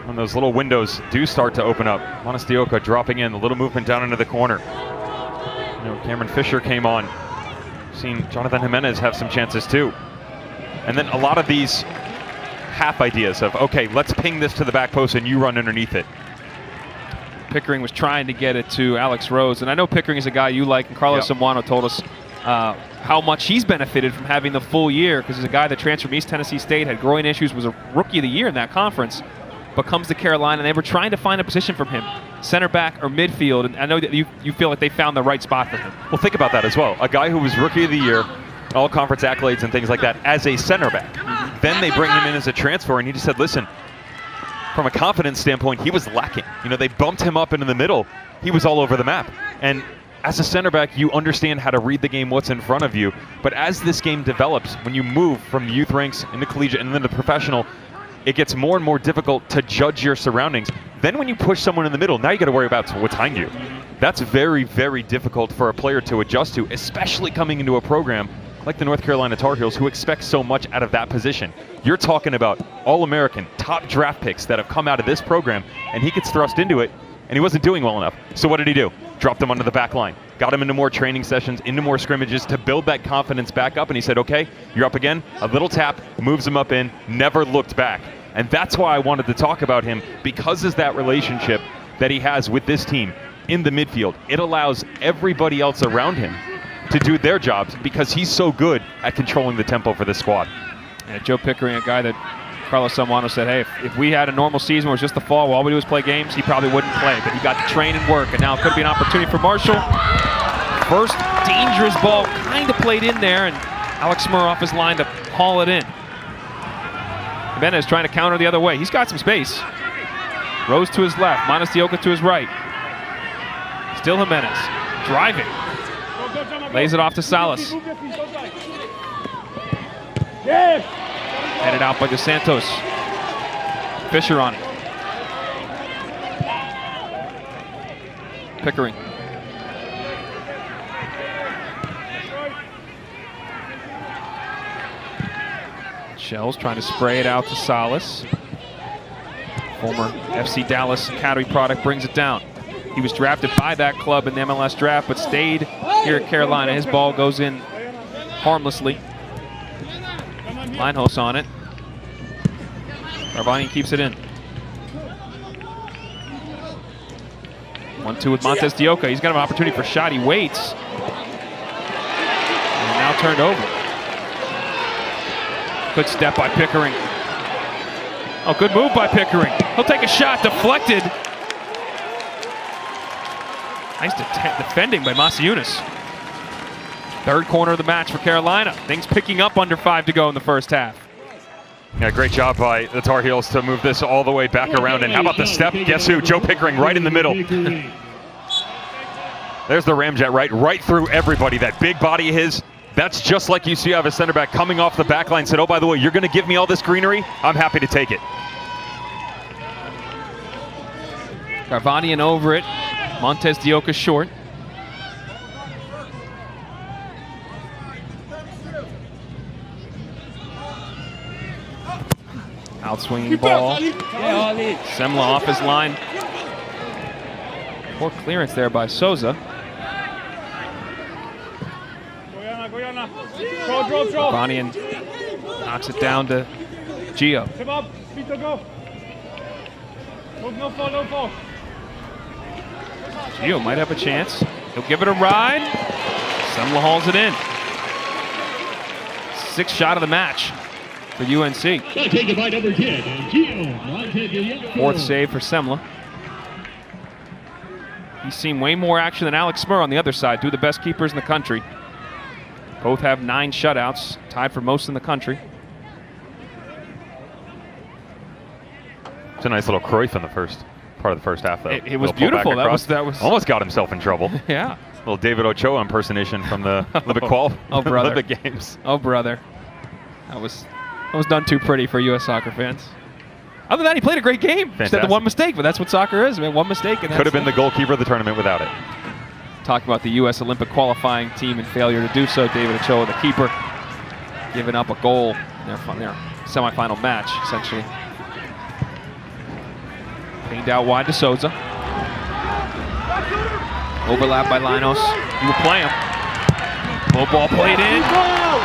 when those little windows do start to open up, Monastioka dropping in, a little movement down into the corner. You know, Cameron Fisher came on. Seen Jonathan Jimenez have some chances too. And then a lot of these half ideas of, okay, let's ping this to the back post and you run underneath it. Pickering was trying to get it to Alex Rose, and I know Pickering is a guy you like, and Carlos Zambrano told us how much he's benefited from having the full year, because he's a guy that transferred from East Tennessee State, had groin issues, was a Rookie of the Year in that conference, but comes to Carolina, and they were trying to find a position from him, center back or midfield, and I know that you feel like they found the right spot for him. Well, think about that as well. A guy who was Rookie of the Year, all conference accolades and things like that, as a center back. Then they bring him in as a transfer, and he just said, listen, from a confidence standpoint, he was lacking. You know, they bumped him up into the middle. He was all over the map. And as a center back, you understand how to read the game, what's in front of you. But as this game develops, when you move from the youth ranks into collegiate and then the professional, it gets more and more difficult to judge your surroundings. Then when you push someone in the middle, now you got to worry about what's behind you. That's very, very difficult for a player to adjust to, especially coming into a program like the North Carolina Tar Heels, who expect so much out of that position. You're talking about All-American, top draft picks that have come out of this program, and he gets thrust into it, and he wasn't doing well enough. So what did he do? Dropped him onto the back line, got him into more training sessions, into more scrimmages to build that confidence back up, and he said, okay, you're up again, a little tap, moves him up in, never looked back. And that's why I wanted to talk about him, because of that relationship that he has with this team in the midfield. It allows everybody else around him to do their jobs because he's so good at controlling the tempo for this squad. Yeah, Joe Pickering, a guy that Carlos Zambrano said, hey, if we had a normal season where it was just the fall, all we do was play games, he probably wouldn't play, but he got to train and work, and now it could be an opportunity for Marshall. First dangerous ball kind of played in there, and Alex Smuroff is lined to haul it in. Jimenez trying to counter the other way. He's got some space. Rose to his left, Monastioka to his right. Still Jimenez, driving. Lays it off to Salas. Headed out by Dos Santos. Fisher on it. Pickering. Shells trying to spray it out to Salas. Former FC Dallas Academy product brings it down. He was drafted by that club in the MLS draft, but stayed here at Carolina. His ball goes in harmlessly. Linehouse on it. Arbani keeps it in. 1-2 with Montez Dioka. He's got an opportunity for a shot. He waits. And now turned over. Good step by Pickering. Oh, good move by Pickering. He'll take a shot, deflected. Nice defending by Masiunas. Third corner of the match for Carolina. Things picking up under 5 to go in the first half. Yeah, great job by the Tar Heels to move this all the way back around. And how about the step? Guess who? Joe Pickering right in the middle. There's the ramjet right through everybody. That big body of his, that's just like you see out of a center back coming off the back line. Said, oh, by the way, you're going to give me all this greenery? I'm happy to take it. Garvanian over it. Montez de Oca short. Outswinging ball. Semla off his line. Poor clearance there by Souza. Garvanian knocks it down to Gio. Gio might have a chance. He'll give it a ride. Semla hauls it in. Sixth shot of the match for UNC. Taken by number 10, Gio. Fourth save for Semla. He's seen way more action than Alex Smur on the other side, two of the best keepers in the country. Both have 9 shutouts, tied for most in the country. It's a nice little Cruyff in the first part of the first half, though. It was beautiful. That was almost got himself in trouble. Yeah. Little David Ochoa impersonation from the Olympic Games. Oh, brother. That was done too pretty for U.S. soccer fans. Other than that, he played a great game. Fantastic. Just had the one mistake, but that's what soccer is, man. One mistake. And could have been the goalkeeper of the tournament without it. Talking about the U.S. Olympic qualifying team and failure to do so. David Ochoa, the keeper, giving up a goal in their semifinal match, essentially. Pinged out wide to Souza. Overlap by Linos. He will play him. Low ball played in.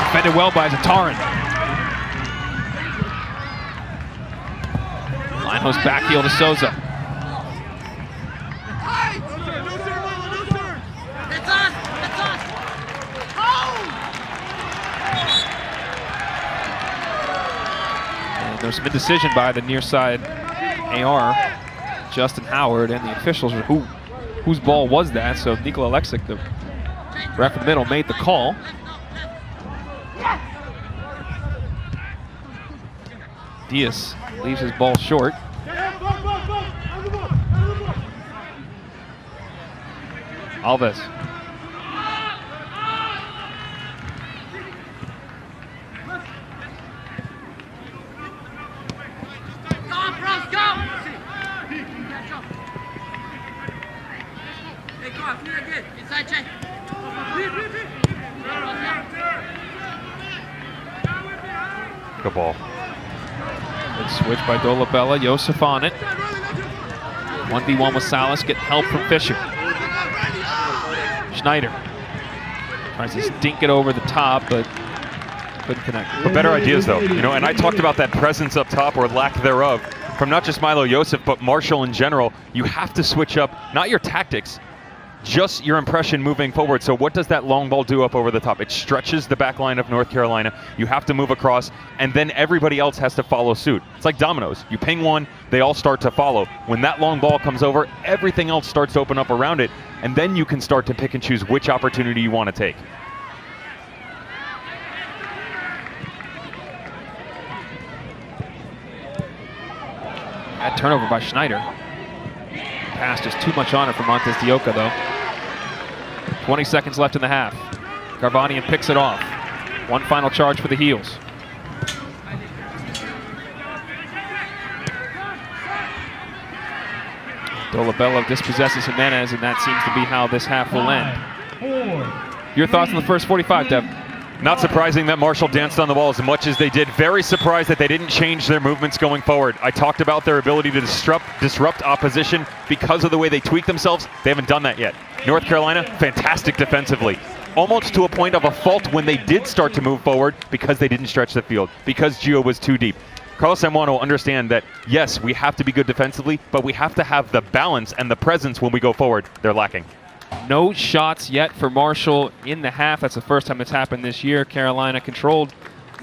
Defended well by Zatarin. Linos back heel to Souza. And there's some indecision by the near side AR, Justin Howard, and the officials are whose ball was that? So Nikola Alexic, the ref in the middle, made the call. Diaz leaves his ball short. Alves. Good ball. Good switch by Dolabella. Josef on it. 1v1 with Salas, getting help from Fisher. Schneider tries to dink it over the top, but couldn't connect. But better ideas, though. And I talked about that presence up top, or lack thereof, from not just Milo Josef, but Marshall in general. You have to switch up, not your tactics, just your impression moving forward. So what does that long ball do up over the top? It stretches the back line of North Carolina. You have to move across, and then everybody else has to follow suit. It's like dominoes. You ping one, they all start to follow. When that long ball comes over, everything else starts to open up around it, and then you can start to pick and choose which opportunity you want to take. Bad turnover by Schneider. Pass just too much on it for Montez de Oca, though. 20 seconds left in the half. Garvanian picks it off. One final charge for the Heels. Dolabella dispossesses Jimenez, and that seems to be how this half will end. Your thoughts on the first 45, Dev? Not surprising that Marshall danced on the ball as much as they did. Very surprised that they didn't change their movements going forward. I talked about their ability to disrupt opposition because of the way they tweak themselves. They haven't done that yet. North Carolina, fantastic defensively. Almost to a point of a fault when they did start to move forward because they didn't stretch the field, because Gio was too deep. Carlos Samuano will understand that, yes, we have to be good defensively, but we have to have the balance and the presence when we go forward. They're lacking. No shots yet for Marshall in the half. That's the first time it's happened this year. Carolina controlled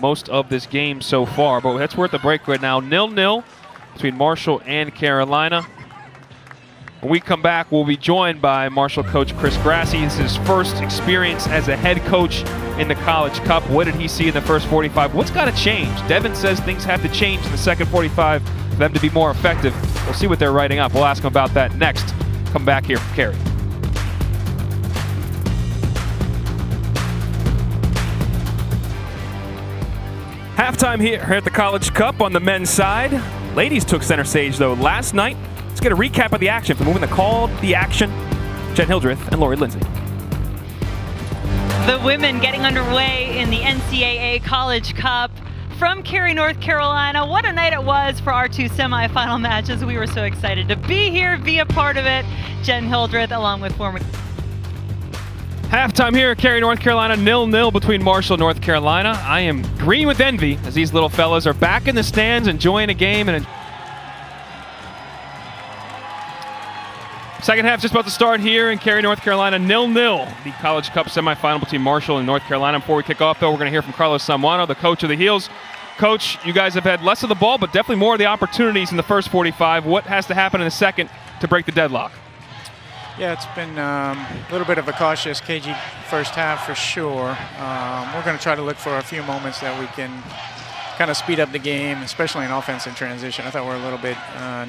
most of this game so far, but that's worth a break right now. 0-0 between Marshall and Carolina. When we come back, we'll be joined by Marshall coach Chris Grassi. It's his first experience as a head coach in the College Cup. What did he see in the first 45? What's got to change? Devin says things have to change in the second 45 for them to be more effective. We'll see what they're writing up. We'll ask him about that next. Come back here from Kerry. Halftime here at the College Cup on the men's side. Ladies took center stage, though, last night. Let's get a recap of the action from moving the call, the action. Jen Hildreth and Lori Lindsay. The women getting underway in the NCAA College Cup from Cary, North Carolina. What a night it was for our two semifinal matches. We were so excited to be here, be a part of it. Jen Hildreth along with former... Halftime here at Cary, North Carolina, 0-0 between Marshall and North Carolina. I am green with envy as these little fellas are back in the stands enjoying a game. And second half just about to start here in Cary, North Carolina, 0-0. The College Cup semifinal between Marshall and North Carolina. Before we kick off, though, we're going to hear from Carlos Samuano, the coach of the Heels. Coach, you guys have had less of the ball, but definitely more of the opportunities in the first 45. What has to happen in the second to break the deadlock? Yeah, it's been a little bit of a cautious, cagey first half for sure. We're going to try to look for a few moments that we can kind of speed up the game, especially in offense and transition. I thought we were a little bit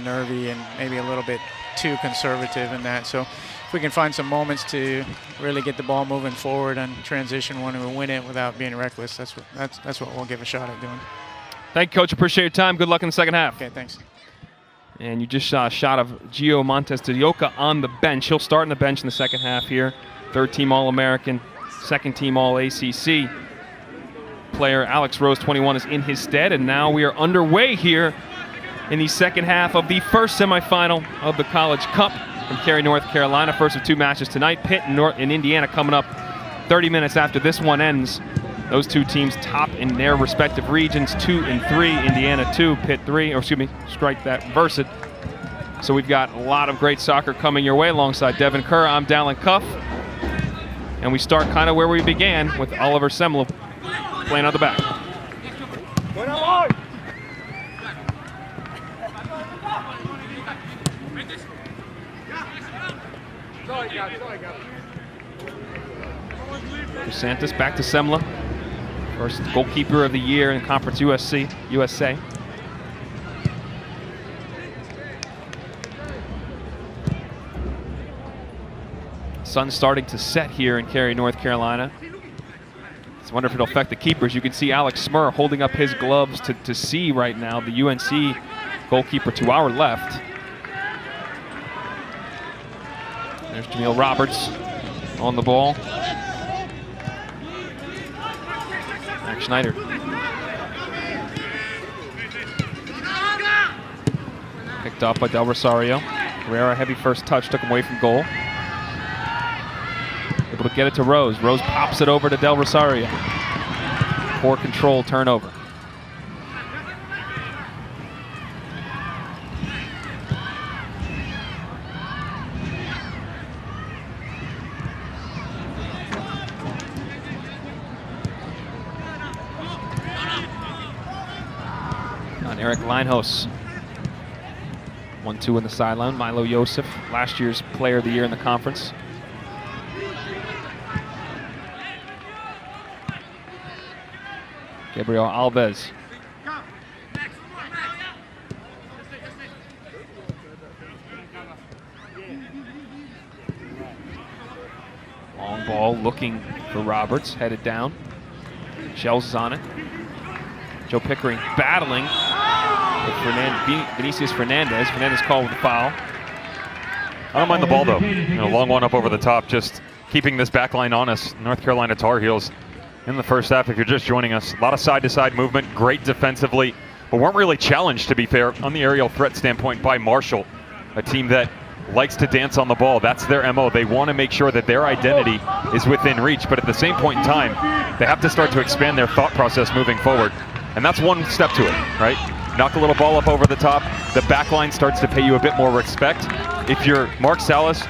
nervy and maybe a little bit too conservative in that. So if we can find some moments to really get the ball moving forward and transition when we win it without being reckless, that's what we'll give a shot at doing. Thank you, Coach. Appreciate your time. Good luck in the second half. Okay, thanks. And you just saw a shot of Gio Montes de Oca on the bench. He'll start on the bench in the second half here. Third-team All-American, second-team All-ACC. Player Alex Rose, 21, is in his stead. And now we are underway here in the second half of the first semifinal of the College Cup from Cary, North Carolina. First of two matches tonight. Pitt and Indiana coming up 30 minutes after this one ends. Those two teams top in their respective regions, 2 and 3. Indiana 2, Pitt 3, or excuse me, strike that, verse it. So we've got a lot of great soccer coming your way alongside Devin Kerr. I'm Dallin Cuff. And we start kind of where we began with Oliver Semler playing on the back. DeSantis back to Semler. First goalkeeper of the year in Conference USA. Sun's starting to set here in Cary, North Carolina. I wonder if it'll affect the keepers. You can see Alex Smurr holding up his gloves to see right now the UNC goalkeeper to our left. There's Jameel Roberts on the ball. Max Schneider. Picked up by Del Rosario. Herrera, heavy first touch, took him away from goal. Able to get it to Rose. Rose pops it over to Del Rosario. Poor control, turnover. Eric Linehouse. 1-2 in the sideline. Milo Yosef, last year's player of the year in the conference. Gabriel Alves. Long ball looking for Roberts, headed down. Shells is on it. Joe Pickering battling with Vinicius Fernandez. Fernandez called with the foul. I don't mind the ball, though. Long one up over the top, just keeping this back line honest. North Carolina Tar Heels in the first half, if you're just joining us. A lot of side-to-side movement, great defensively, but weren't really challenged, to be fair, on the aerial threat standpoint by Marshall, a team that likes to dance on the ball. That's their MO. They want to make sure that their identity is within reach, but at the same point in time, they have to start to expand their thought process moving forward. And that's one step to it, right? Knock a little ball up over the top. The back line starts to pay you a bit more respect. If you're Mark Salas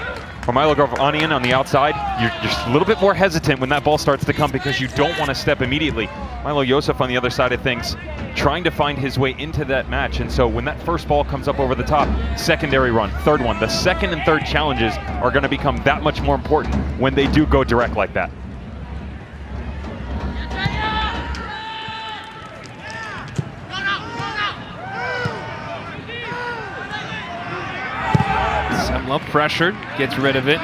or Milo Gavanian on the outside, you're just a little bit more hesitant when that ball starts to come because you don't want to step immediately. Milo Yosef on the other side of things, trying to find his way into that match. And so when that first ball comes up over the top, secondary run, third one, the second and third challenges are going to become that much more important when they do go direct like that. Semler pressured, gets rid of it.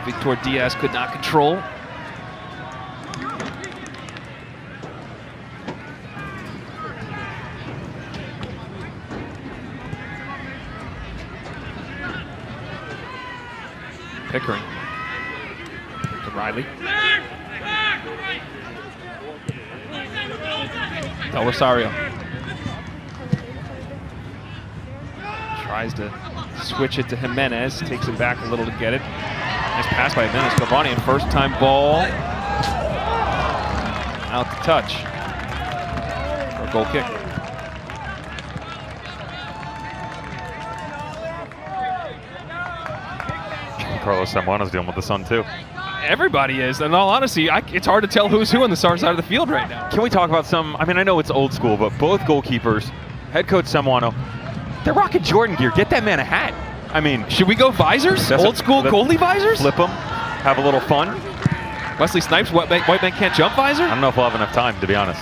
Victor Diaz could not control. Pickering to Riley. Del Rosario tries to switch it to Jimenez, takes it back a little to get it. Nice pass by Jimenez. Galvanian, first time ball. Out to touch for a goal kick. Carlos Zamorano's dealing with the sun too. Everybody is. In all honesty, it's hard to tell who's who on the star side of the field right now. Can we talk about some, I mean, I know it's old school, but both goalkeepers, head coach Zamorano, they're rocking Jordan gear. Get that man a hat. I mean, should we go visors? Old school goalie visors? Flip them, have a little fun. Wesley Snipes, White Man Can't Jump visor? I don't know if we'll have enough time, to be honest.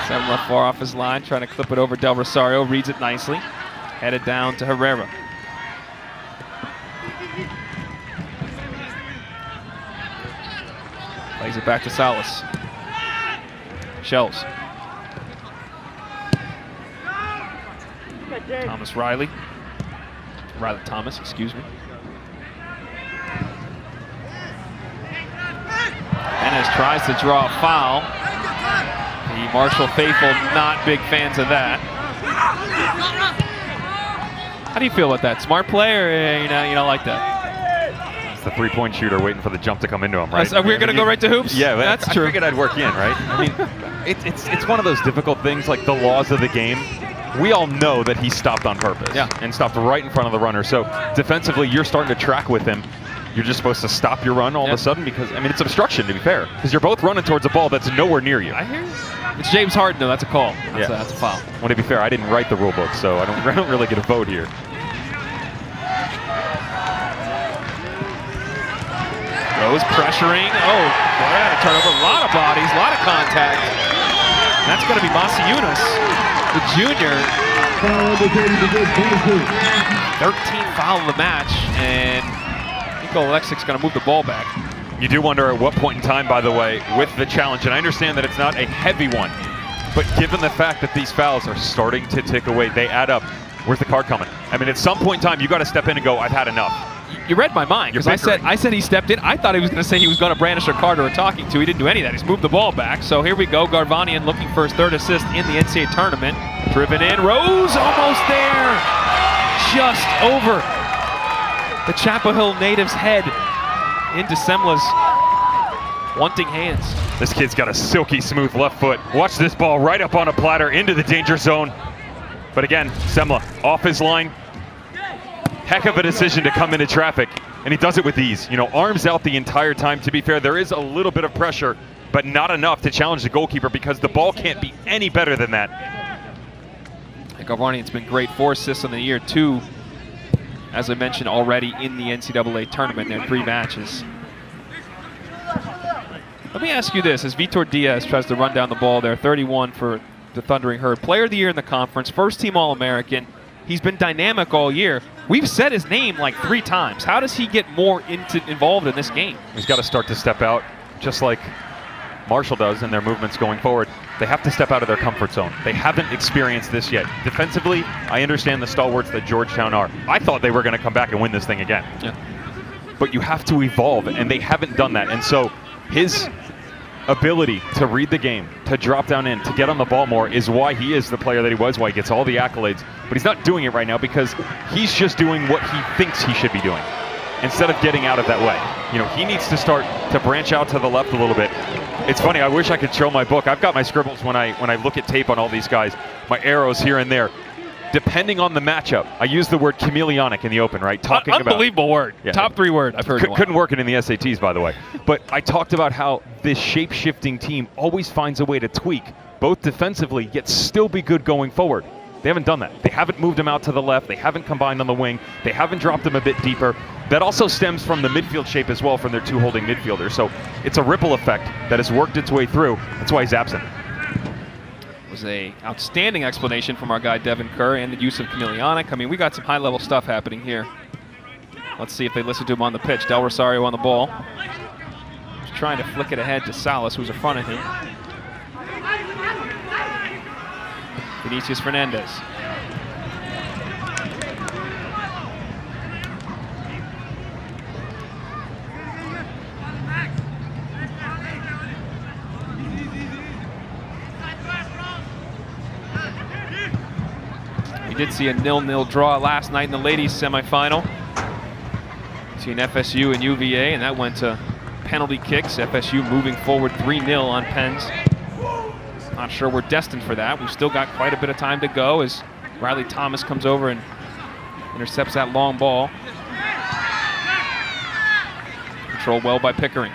Seven left far off his line, trying to clip it over. Del Rosario reads it nicely. Headed down to Herrera. Plays it back to Salas. Shells. Riley Thomas, excuse me. Ennis tries to draw a foul. The Marshall faithful not big fans of that. How do you feel about that? Smart play, or you don't like that? It's the three-point shooter waiting for the jump to come into him, right? We're going to go right to hoops? Yeah, that's true. I figured I'd work in, right? I mean, it's one of those difficult things, like the laws of the game. We all know that he stopped on purpose and stopped right in front of the runner. So defensively, you're starting to track with him. You're just supposed to stop your run all of a sudden because, I mean, it's obstruction, to be fair, because you're both running towards a ball that's nowhere near you. I hear you. It's James Harden, though. That's a call. That's a foul. Well, to be fair, I didn't write the rule book, so I don't really get a vote here. Rose pressuring. Oh, boy, had to turn over a lot of bodies, a lot of contact. And that's going to be Masiunas, the junior. 13th foul of the match, and Nico Alexic's going to move the ball back. You do wonder at what point in time, by the way, with the challenge, and I understand that it's not a heavy one, but given the fact that these fouls are starting to tick away, they add up. Where's the card coming? I mean, at some point in time, you got to step in and go, I've had enough. You read my mind, because I said he stepped in. I thought he was going to say he was going to brandish a card or a talking to. He didn't do any of that. He's moved the ball back. So here we go. Garvanian looking for his third assist in the NCAA tournament. Driven in. Rose almost there. Just over the Chapel Hill native's head into Semla's wanting hands. This kid's got a silky smooth left foot. Watch this ball right up on a platter into the danger zone. But again, Semla off his line. Heck of a decision to come into traffic, and he does it with ease. You know, arms out the entire time. To be fair, there is a little bit of pressure, but not enough to challenge the goalkeeper because the ball can't be any better than that. Garvanian's been great. 4 assists on the year, 2, as I mentioned, already in the NCAA tournament in 3 matches. Let me ask you this, as Vitor Diaz tries to run down the ball there, 31 for the Thundering Herd. Player of the year in the conference, first team All-American. He's been dynamic all year. We've said his name like 3 times. How does he get more involved in this game? He's got to start to step out, just like Marshall does in their movements going forward. They have to step out of their comfort zone. They haven't experienced this yet. Defensively, I understand the stalwarts that Georgetown are. I thought they were going to come back and win this thing again. Yeah. But you have to evolve, and they haven't done that. And so his ability to read the game, to drop down in, to get on the ball more is why he is the player that he was, why he gets all the accolades. But he's not doing it right now because he's just doing what he thinks he should be doing instead of getting out of that way. You know, he needs to start to branch out to the left a little bit. It's funny, I wish I could show my book. I've got my scribbles when I look at tape on all these guys, my arrows here and there. Depending on the matchup, I use the word chameleonic in the open, right? Unbelievable word. Yeah. Top 3 word I've heard. Couldn't work it in the SATs, by the way. But I talked about how this shape-shifting team always finds a way to tweak, both defensively, yet still be good going forward. They haven't done that. They haven't moved him out to the left. They haven't combined on the wing. They haven't dropped him a bit deeper. That also stems from the midfield shape as well from their 2 holding midfielders. So it's a ripple effect that has worked its way through. That's why he's absent. was an outstanding explanation from our guy Devin Kerr, and the use of Chameleonic. I mean, we got some high-level stuff happening here. Let's see if they listen to him on the pitch. Del Rosario on the ball. He's trying to flick it ahead to Salas, who's in front of him. Vinicius Fernandez. We did see a 0-0 draw last night in the ladies semifinal between FSU and UVA, and that went to penalty kicks. FSU moving forward 3-0 on Penn's. Not sure we're destined for that. We've still got quite a bit of time to go as Riley Thomas comes over and intercepts that long ball. Controlled well by Pickering.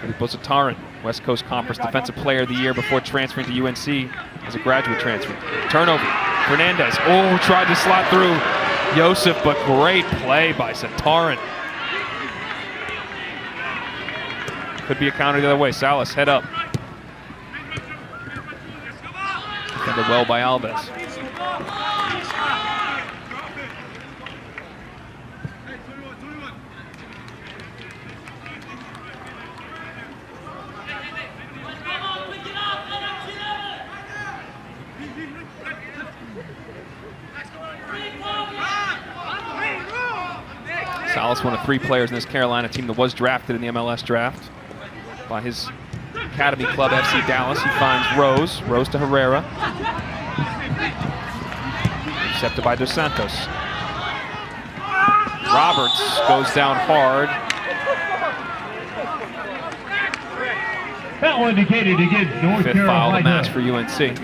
Filippo Zatarin, West Coast Conference Defensive Player of the Year before transferring to UNC as a graduate transfer. Turnover. Fernandez. Oh, tried to slot through Joseph, but great play by Zatarin. Could be a counter the other way. Salas, head up. Defended well by Alves. Salas, one of 3 players in this Carolina team that was drafted in the MLS draft by his academy club, FC Dallas. He finds Rose. Rose to Herrera. Intercepted by Dos Santos. Roberts goes down hard. Foul indicated against North Fifth foul of the Carolina. match for UNC.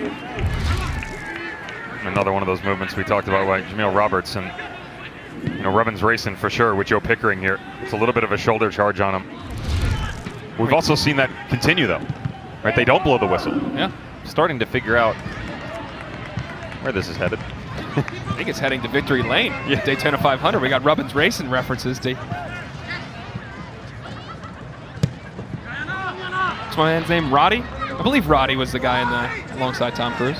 Another one of those movements we talked about, like Jameel Roberts, and Rubbin's racing for sure with Joe Pickering here. It's a little bit of a shoulder charge on him. We've also seen that continue though, right? They don't blow the whistle. Yeah. Starting to figure out where this is headed. I think it's heading to Victory Lane. Yeah. Daytona 500. We got Rubbin's Racing references. What's my man's name? Roddy? I believe Roddy was the guy in the alongside Tom Cruise.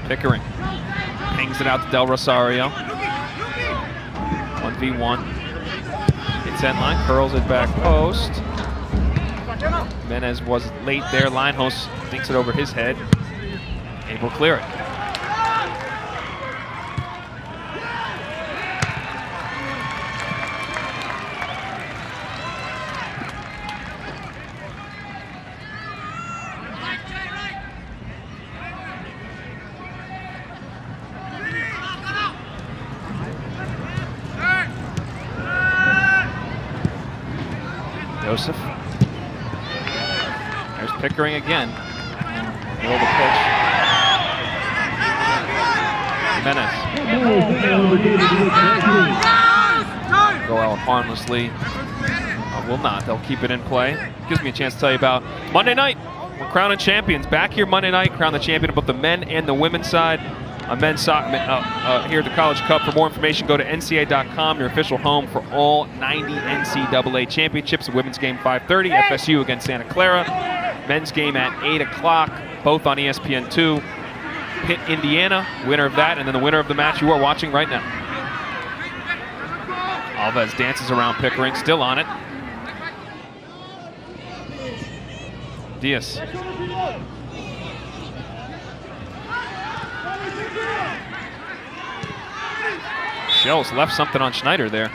Pickering pings it out to Del Rosario. 1v1. Hits end line, curls it back post. Menez was late there. Linehouse thinks it over his head. Able to clear it. Joseph. There's Pickering again. Middle of the pitch. Menez. Go out harmlessly. Will not. They'll keep it in play. Gives me a chance to tell you about Monday night. We're crowning champions. Back here Monday night. Crown the champion of both the men and the women's side. On men's soccer here at the College Cup. For more information, go to NCAA.com, your official home for all 90 NCAA championships. The women's game 5:30, FSU against Santa Clara. Men's game at 8 o'clock, both on ESPN2. Pitt, Indiana, winner of that, and then the winner of the match you are watching right now. Alves dances around Pickering, still on it. Diaz. Shells left something on Schneider there.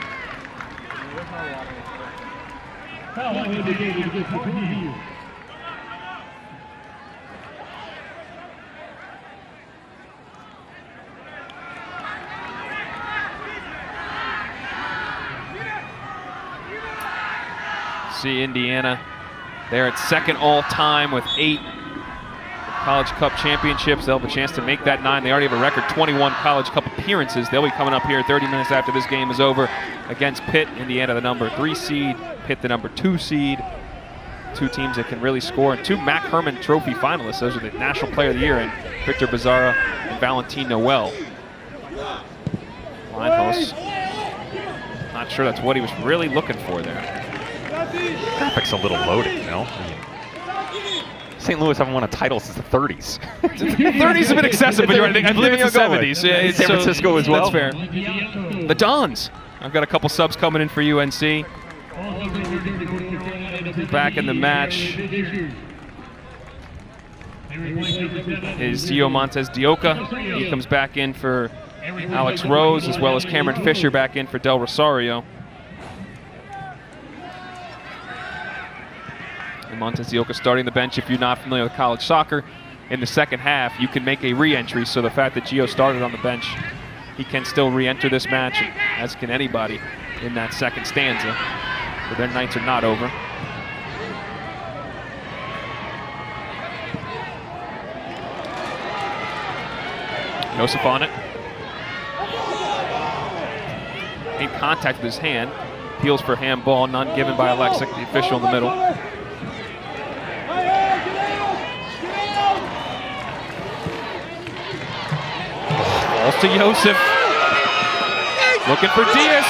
See Indiana. They're at second all-time with 8 College Cup championships. They'll have a chance to make that 9. They already have a record 21 College Cup appearances. They'll be coming up here 30 minutes after this game is over against Pitt. Indiana, the number 3 seed. Pitt, the number 2 seed. 2 teams that can really score. And 2 Mac Hermann Trophy finalists. Those are the National Player of the Year, and Victor Bizarra and Valentin Noel. Linehouse. Not sure that's what he was really looking for there. Graphics a little loaded, you know? St. Louis haven't won a title since the 30s. 30s is a bit excessive, but you're right. I believe it's the 70s. Yeah, San Francisco as well. That's fair. The Dons. I've got a couple subs coming in for UNC. Back in the match is Gio Montes Dioca. He comes back in for Alex Rose, as well as Cameron Fisher back in for Del Rosario. And Montes Dioca starting the bench. If you're not familiar with college soccer, in the second half, you can make a re-entry. So the fact that Gio started on the bench, he can still re-enter this match, as can anybody in that second stanza. But their nights are not over. Joseph on it. Made contact with his hand. Appeals for handball, none given by Alexic, the official in the middle. Balls to Joseph. Looking for Diaz.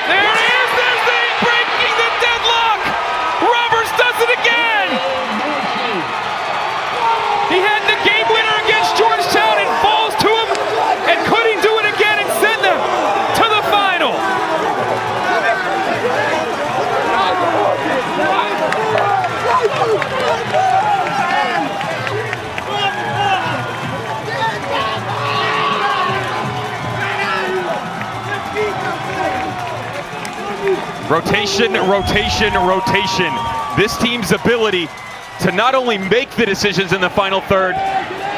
There it is! There's the breaking the deadlock! Roberts does it again! He had the game winner against Georgetown and falls to him. And could he do it again and send them to the final? Rotation, rotation, rotation. This team's ability to not only make the decisions in the final third,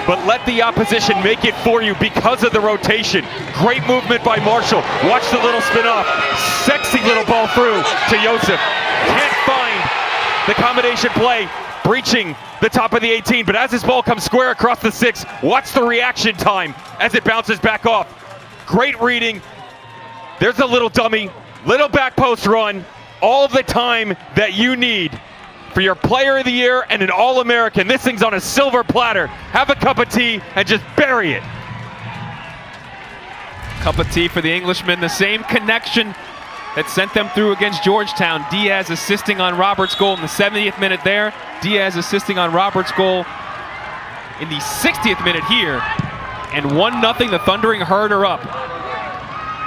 but let the opposition make it for you because of the rotation. Great movement by Marshall. Watch the little spin off. Sexy little ball through to Joseph. Can't find the combination play, breaching the top of the 18, but as this ball comes square across the 6, watch the reaction time as it bounces back off. Great reading. There's a little dummy. Little back post run, all the time that you need for your player of the year and an All-American. This thing's on a silver platter. Have a cup of tea and just bury it. Cup of tea for the Englishman, the same connection that sent them through against Georgetown. Diaz assisting on Roberts' goal in the 70th minute there. Diaz assisting on Roberts' goal in the 60th minute here. And 1-0, the Thundering Herd are up.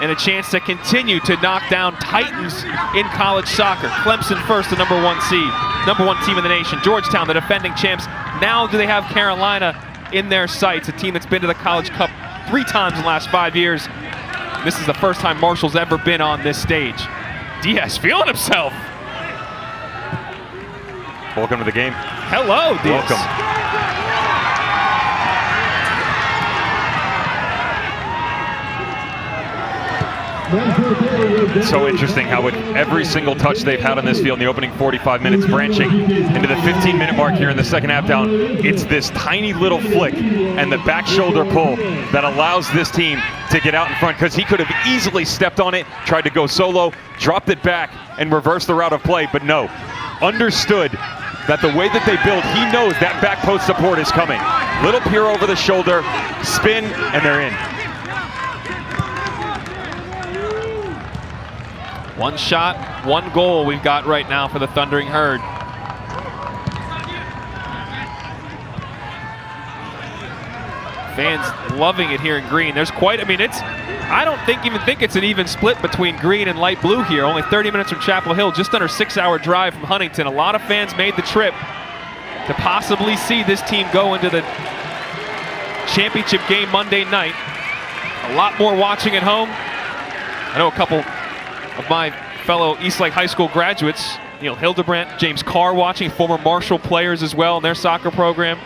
And a chance to continue to knock down Titans in college soccer. Clemson first, the number 1 seed, number 1 team in the nation. Georgetown, the defending champs. Now do they have Carolina in their sights, a team that's been to the College Cup 3 times in the last 5 years. This is the first time Marshall's ever been on this stage. Diaz feeling himself. Welcome to the game. Hello, Diaz. Welcome. So interesting how with every single touch they've had on this field in the opening 45 minutes, branching into the 15-minute mark here in the second half down, it's this tiny little flick and the back shoulder pull that allows this team to get out in front, because he could have easily stepped on it, tried to go solo, dropped it back, and reversed the route of play, but no. Understood that the way that they build, he knows that back post support is coming. Little peer over the shoulder, spin, and they're in. 1 shot, 1 goal we've got right now for the Thundering Herd. Fans loving it here in green. There's quite, I mean, I don't even think it's an even split between green and light blue here. Only 30 minutes from Chapel Hill, just under 6-hour drive from Huntington. A lot of fans made the trip to possibly see this team go into the championship game Monday night. A lot more watching at home. I know a couple of my fellow Eastlake High School graduates, Neil Hildebrandt, James Carr watching, former Marshall players as well in their soccer program.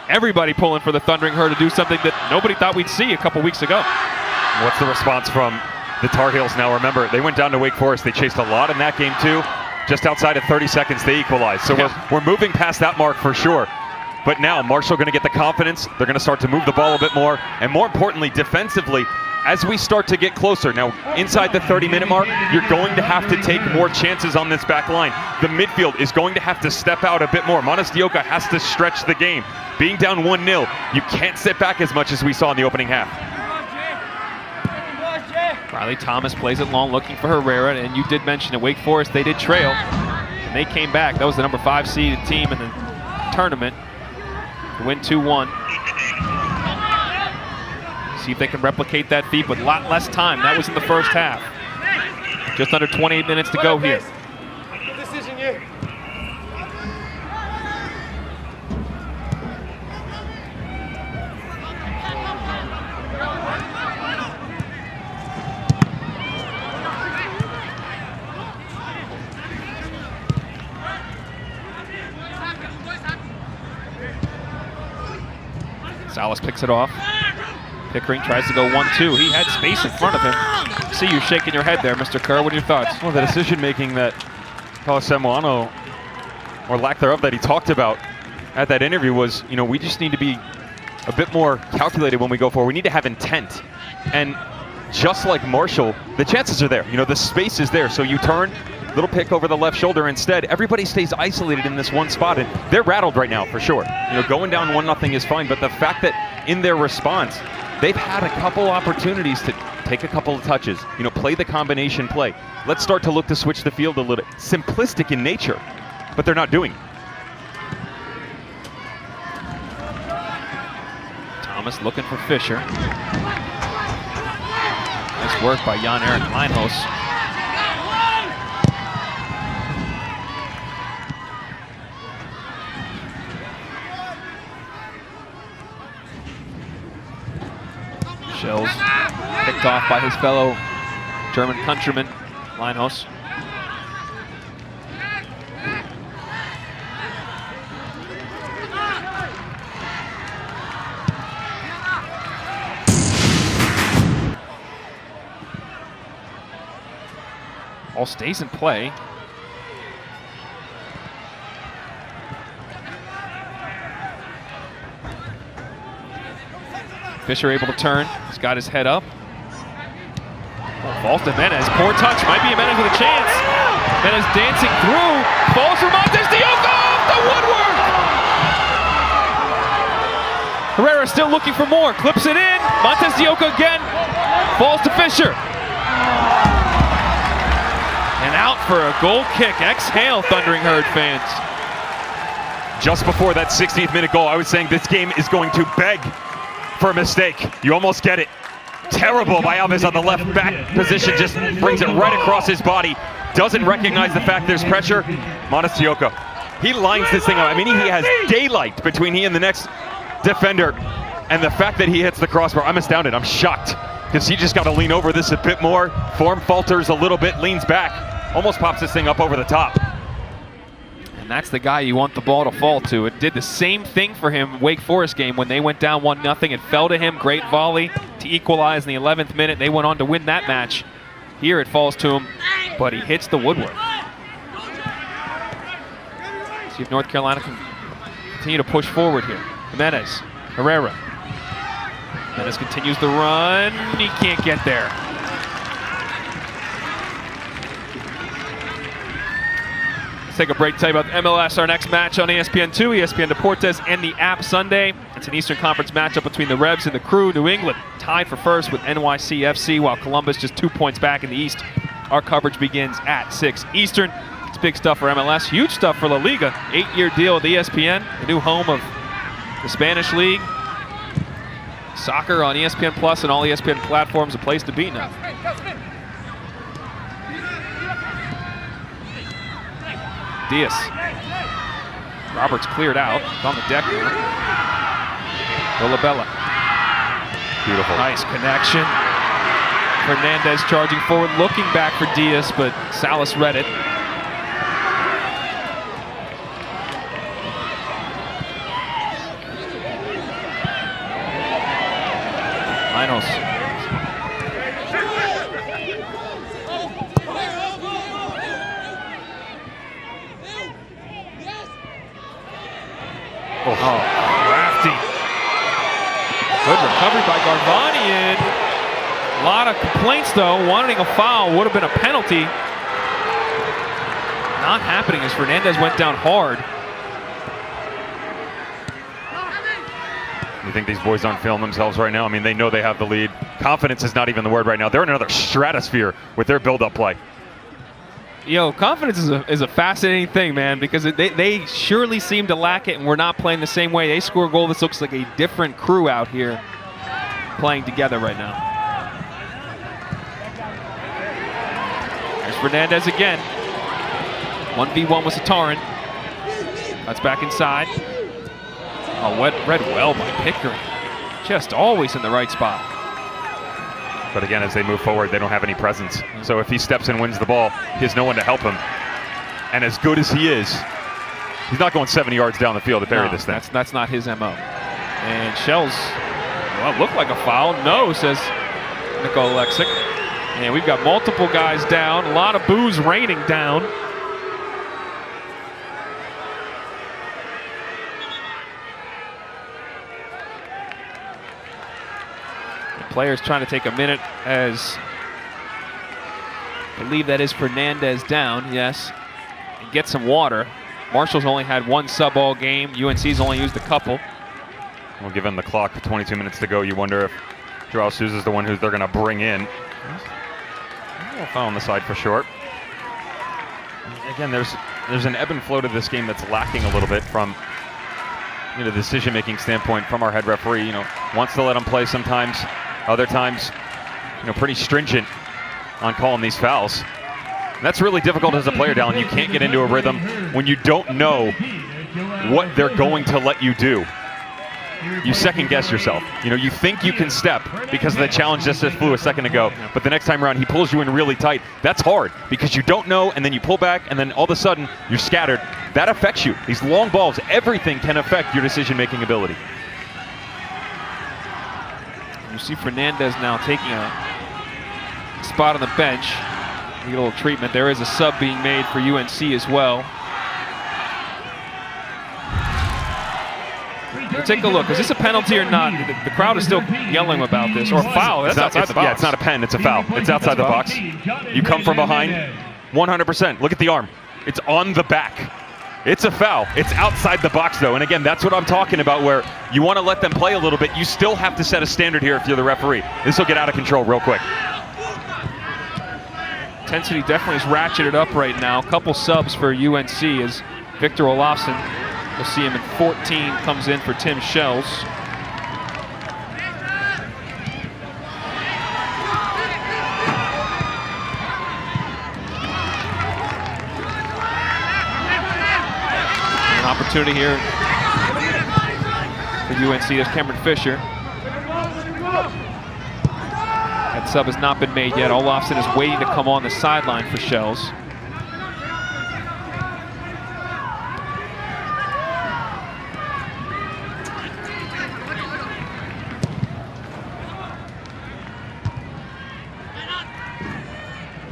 Everybody pulling for the Thundering Herd to do something that nobody thought we'd see a couple weeks ago. What's the response from the Tar Heels now? Remember, they went down to Wake Forest. They chased a lot in that game too. Just outside of 30 seconds, they equalized. So we're moving past that mark for sure. But now Marshall going to get the confidence. They're going to start to move the ball a bit more. And more importantly, defensively, as we start to get closer. Now, inside the 30-minute mark, you're going to have to take more chances on this back line. The midfield is going to have to step out a bit more. Montes Dioca has to stretch the game. Being down 1-0, you can't sit back as much as we saw in the opening half. Riley Thomas plays it long, looking for Herrera, and you did mention at Wake Forest they did trail, and they came back. That was the number 5 seeded team in the tournament to win 2-1. See if they can replicate that feat with a lot less time. That was in the first half. Just under 28 minutes to go here. Decision here. Salas picks it off. Pickering tries to go 1-2. He had space in front of him. See you shaking your head there, Mr. Kerr. What are your thoughts? Well, the decision-making that Colasemuano, or lack thereof, that he talked about at that interview was, you know, we just need to be a bit more calculated when we go forward. We need to have intent. And just like Marshall, the chances are there. You know, the space is there. So you turn, little pick over the left shoulder. Instead, everybody stays isolated in this one spot, and they're rattled right now for sure. You know, going down 1-0 is fine, but the fact that in their response, they've had a couple opportunities to take a couple of touches, you know, play the combination play. Let's start to look to switch the field a little. Simplistic in nature, but they're not doing it. Thomas looking for Fisher. Nice work by Jan-Erik Leinhos. Shells picked off by his fellow German countryman, Leinhos. All stays in play. Fisher able to turn. He's got his head up. Falls to Menez. Poor touch. Might be a Menez with a chance. Menez dancing through. Falls for Montes de Oca off the woodwork. Herrera still looking for more. Clips it in. Montes de Oca again. Falls to Fisher. And out for a goal kick. Exhale, Thundering Herd fans. Just before that 16th minute goal, I was saying this game is going to beg for a mistake. You almost get it. Terrible by Alves on the left back position, just brings it right across his body. Doesn't recognize the fact there's pressure. Montes de Oca, he lines this thing up. I mean, he has daylight between he and the next defender. And the fact that he hits the crossbar, I'm astounded, I'm shocked. Because he just got to lean over this a bit more. Form falters a little bit, leans back. Almost pops this thing up over the top. And that's the guy you want the ball to fall to. It did the same thing for him Wake Forest game when they went down 1-0. It fell to him, great volley to equalize in the 11th minute. They went on to win that match. Here it falls to him, but he hits the woodwork. See if North Carolina can continue to push forward here. Jimenez, Herrera. Jimenez continues the run. He can't get there. Let's take a break, tell you about MLS, our next match on ESPN2, ESPN Deportes, and the app Sunday. It's an Eastern Conference matchup between the Rebs and the Crew. New England tied for first with NYCFC, while Columbus just 2 points back in the East. Our coverage begins at 6 Eastern. It's big stuff for MLS, huge stuff for La Liga. 8-year deal with ESPN, the new home of the Spanish League. Soccer on ESPN Plus and all ESPN platforms, a place to be now. Diaz. Roberts cleared out. It's on the deck now. Dolabella. Beautiful. Nice connection. Fernandez charging forward, looking back for Diaz, but Salas read it. Leinhos. Oh, crafty. Good recovery by Garvanian. A lot of complaints, though. Wanting a foul would have been a penalty. Not happening as Fernandez went down hard. You think these boys aren't feeling themselves right now? I mean, they know they have the lead. confidence is not even the word right now. They're in another stratosphere with their build-up play. Yo, confidence is a fascinating thing, man, because they surely seem to lack it, and we're not playing the same way. They score a goal. This looks like a different crew out here playing together right now. There's Fernandez again. 1v1 with Satarin. That's back inside. Oh, read well by Pickering. Just always in the right spot. But again, as they move forward, they don't have any presence. So if he steps and wins the ball, he has no one to help him. And as good as he is, he's not going 70 yards down the field to bury this thing. That's not his MO. And Shells, well, it looked like a foul. No, says Nicole Lexick. And we've got multiple guys down. A lot of boos raining down. Players trying to take a minute as I believe that is Fernandez down, yes, and get some water. Marshall's only had one sub all game. UNC's only used a couple. Well, given the clock, 22 minutes to go, you wonder if Joao Souza is the one who they're going to bring in. A foul on the side for short. Again, there's an ebb and flow to this game that's lacking a little bit from the decision-making standpoint from our head referee. Wants to let them play sometimes. Other times, pretty stringent on calling these fouls. And that's really difficult as a player, Dallin. You can't get into a rhythm when you don't know what they're going to let you do. You second guess yourself. You think you can step because of the challenge just flew a second ago, but the next time around he pulls you in really tight. That's hard because you don't know, and then you pull back, and then all of a sudden you're scattered. That affects you. These long balls, everything can affect your decision-making ability. You see Fernandez now taking a spot on the bench. Get a little treatment. There is a sub being made for UNC as well. We'll take a look. Is this a penalty or not? The crowd is still yelling about this. Or a foul. That's outside the box. Yeah, it's not a pen. It's a foul. It's outside the box. You come from behind. 100%. Look at the arm. It's on the back. It's a foul. It's outside the box, though. And again, that's what I'm talking about, where you want to let them play a little bit. You still have to set a standard here if you're the referee. This will get out of control real quick. Intensity definitely is ratcheted up right now. A couple subs for UNC as Victor Olafsson, we'll see him in 14, comes in for Tim Shells. Opportunity here for UNC. There's Cameron Fisher. That sub has not been made yet. Olafsson is waiting to come on the sideline for Shells.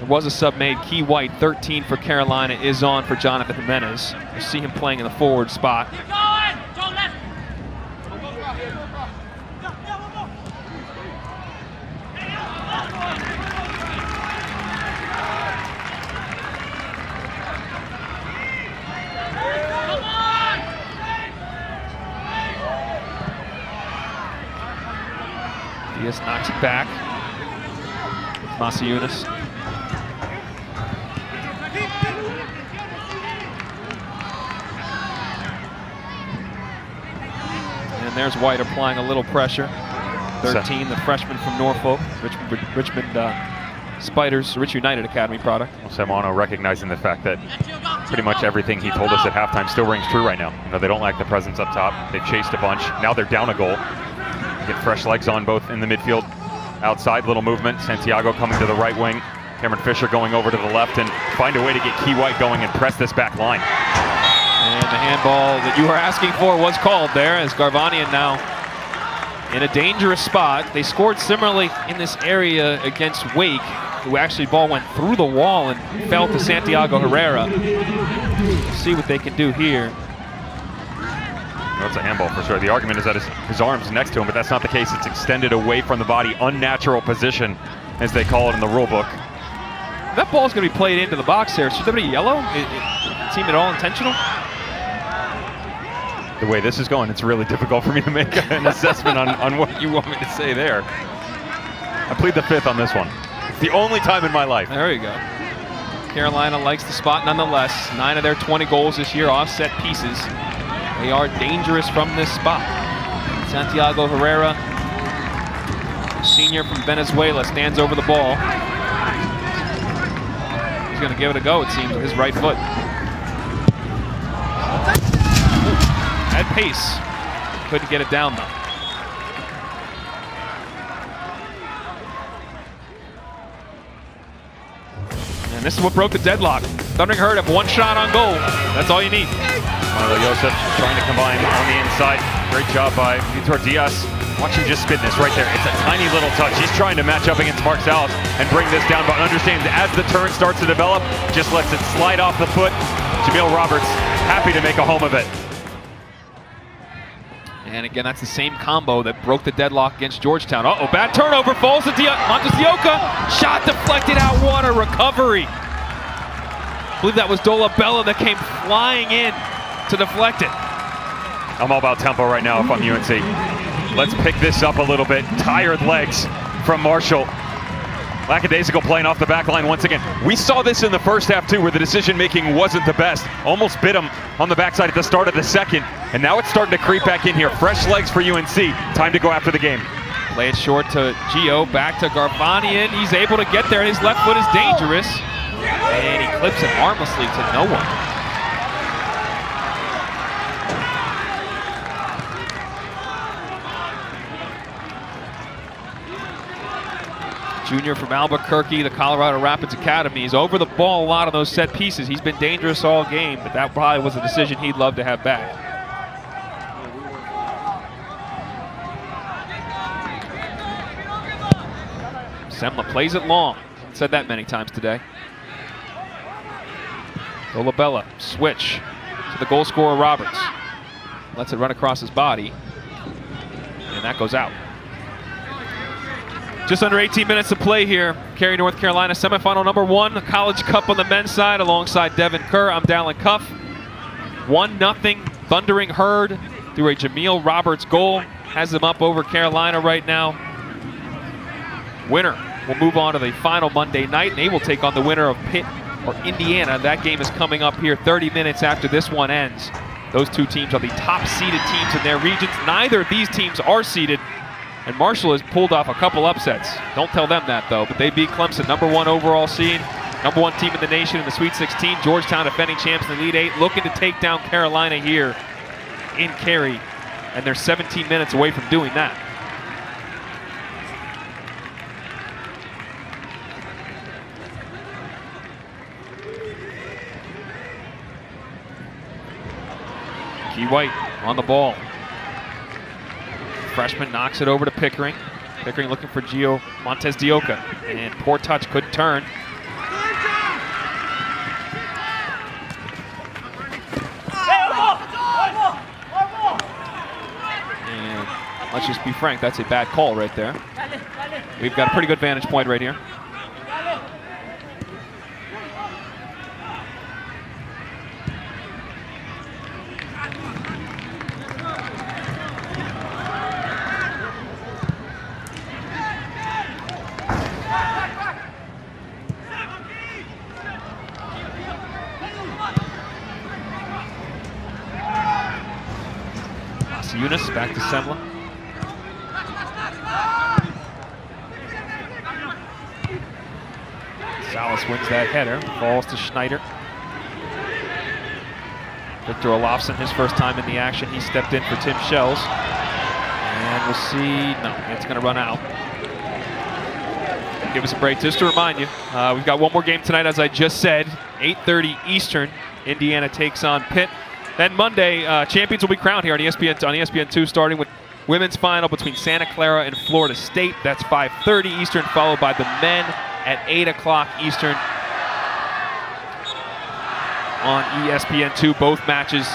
Was a sub made. Key White, 13 for Carolina, is on for Jonathan Jimenez. You see him playing in the forward spot. Diaz knocks it back. Masiunas. And there's White applying a little pressure. 13, the freshman from Norfolk, Richmond Spiders, Rich United Academy product. Semano recognizing the fact that pretty much everything he told us at halftime still rings true right now. They don't lack the presence up top. They've chased a bunch. Now they're down a goal. Get fresh legs on both in the midfield. Outside, little movement. Santiago coming to the right wing. Cameron Fisher going over to the left, and find a way to get Key White going and press this back line. And the handball that you were asking for was called there, as Garvanian now in a dangerous spot. They scored similarly in this area against Wake, who actually ball went through the wall and fell to Santiago Herrera. We'll see what they can do here. That's a handball for sure. The argument is that his arm's next to him, but that's not the case. It's extended away from the body, unnatural position, as they call it in the rule book. That ball's going to be played into the box there. Should there be yellow? It seemed at all intentional? The way this is going, it's really difficult for me to make an assessment on what you want me to say there. I plead the fifth on this one. It's the only time in my life. There you go. Carolina likes the spot nonetheless. 9 of their 20 goals this year offset pieces. They are dangerous from this spot. Santiago Herrera, senior from Venezuela, stands over the ball. He's going to give it a go, it seems, with his right foot. At pace. Couldn't get it down, though. And this is what broke the deadlock. Thundering Herd have one shot on goal. That's all you need. Milo Yosef trying to combine on the inside. Great job by Vitor Diaz. Watch him just spin this right there. It's a tiny little touch. He's trying to match up against Mark Salas and bring this down, but understands as the turn starts to develop, just lets it slide off the foot. Jamil Roberts happy to make a home of it. And again, that's the same combo that broke the deadlock against Georgetown. Uh-oh, bad turnover, falls to Montes Dioka. Shot deflected out, what a recovery. I believe that was Dolabella that came flying in to deflect it. I'm all about tempo right now if I'm UNC. Let's pick this up a little bit. Tired legs from Marshall. Lackadaisical playing off the back line once again. We saw this in the first half too, where the decision-making wasn't the best. Almost bit him on the backside at the start of the second. And now it's starting to creep back in here. Fresh legs for UNC. Time to go after the game. Play it short to Gio, back to Garvanian. He's able to get there, and his left foot is dangerous. And he clips it harmlessly to no one. Junior from Albuquerque, the Colorado Rapids Academy. He's over the ball a lot of those set pieces. He's been dangerous all game, but that probably was a decision he'd love to have back. Semla plays it long. Said that many times today. Dolabella, switch to the goal scorer Roberts. Lets it run across his body, and that goes out. Just under 18 minutes to play here. Cary, North Carolina, semifinal number 1, the College Cup on the men's side alongside Devin Kerr. I'm Dallin Cuff. 1-0 Thundering Herd through a Jamil Roberts goal. Has them up over Carolina right now. Winner will move on to the final Monday night, and they will take on the winner of Pitt or Indiana. That game is coming up here 30 minutes after this one ends. Those two teams are the top-seeded teams in their regions. Neither of these teams are seeded. And Marshall has pulled off a couple upsets. Don't tell them that, though. But they beat Clemson, #1 overall seed, #1 team in the nation in the Sweet 16. Georgetown, defending champs in the Elite 8, looking to take down Carolina here in Cary. And they're 17 minutes away from doing that. Key White on the ball. Freshman knocks it over to Pickering. Pickering looking for Gio Montes Dioka. And poor touch, couldn't turn. And let's just be frank, that's a bad call right there. We've got a pretty good vantage point right here. Eunice back to Semla. Salas wins that header, falls to Schneider. Victor Olofsson, his first time in the action. He stepped in for Tim Shells. And we'll see, no, it's gonna run out. Give us a break. Just to remind you, we've got one more game tonight, as I just said, 8:30 Eastern. Indiana takes on Pitt. Then Monday, champions will be crowned here on ESPN2, starting with women's final between Santa Clara and Florida State. That's 5:30 Eastern, followed by the men at 8 o'clock Eastern on ESPN2. Both matches,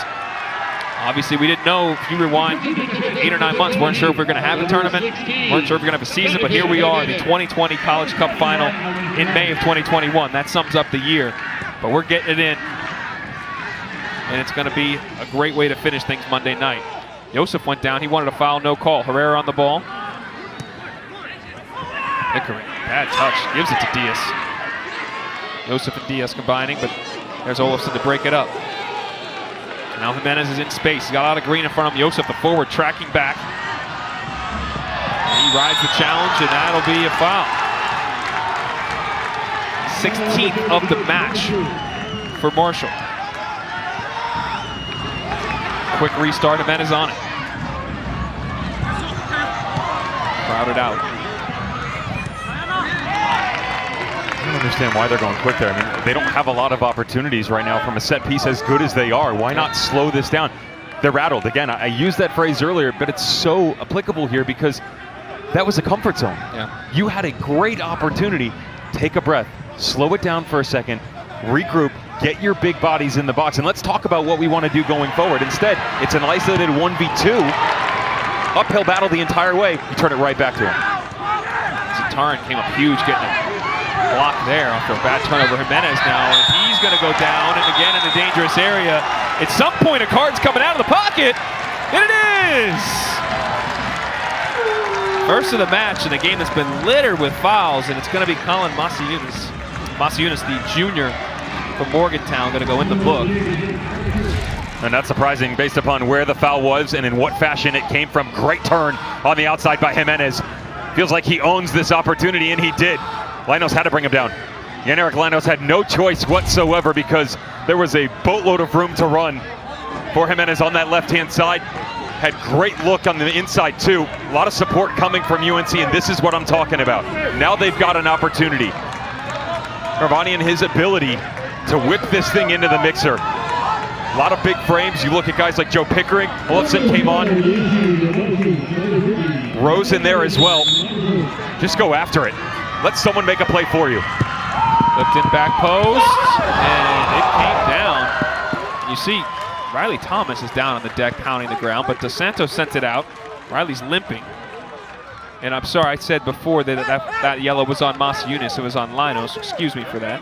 obviously we didn't know, if you rewind 8 or 9 months, weren't sure if we were going to have a tournament, weren't sure if we were going to have a season, but here we are, the 2020 College Cup final in May of 2021. That sums up the year, but we're getting it in. And it's going to be a great way to finish things Monday night. Yosef went down. He wanted a foul, no call. Herrera on the ball. Pickering, bad touch, gives it to Diaz. Joseph and Diaz combining, but there's Olofsson to break it up. Now Jimenez is in space. He's got a lot of green in front of him. Joseph, the forward, tracking back. He rides the challenge, and that'll be a foul. 16th of the match for Marshall. Quick restart, Jimenez on it. Crowded out. I don't understand why they're going quick there. I mean, they don't have a lot of opportunities right now from a set piece as good as they are. Why not slow this down? They're rattled. Again, I used that phrase earlier, but it's so applicable here because that was a comfort zone. Yeah. You had a great opportunity. Take a breath, slow it down for a second, regroup, get your big bodies in the box, and let's talk about what we want to do going forward. Instead, it's an isolated 1v2, uphill battle the entire way. You turn it right back to him. Zatarin came up huge, getting a block there after a bad turnover. Jimenez now, and he's going to go down, and again in a dangerous area. At some point, a card's coming out of the pocket, and it is! First of the match in a game that's been littered with fouls, and it's going to be Colin Masiunas. Masiunas, the junior from Morgantown, going to go in the book. And that's surprising based upon where the foul was and in what fashion it came from. Great turn on the outside by Jimenez. Feels like he owns this opportunity, and he did. Linos had to bring him down. Jan-Erik Linos had no choice whatsoever because there was a boatload of room to run for Jimenez on that left-hand side. Had great look on the inside too. A lot of support coming from UNC, and this is what I'm talking about. Now they've got an opportunity. Carvani and his ability to whip this thing into the mixer. A lot of big frames. You look at guys like Joe Pickering. Olofsson came on. Rose in there as well. Just go after it. Let someone make a play for you. Flipped in back post, and it came down. You see Riley Thomas is down on the deck pounding the ground, but Dos Santos sent it out. Riley's limping. And I'm sorry, I said before that yellow was on Masiunas, it was on Linos. Excuse me for that.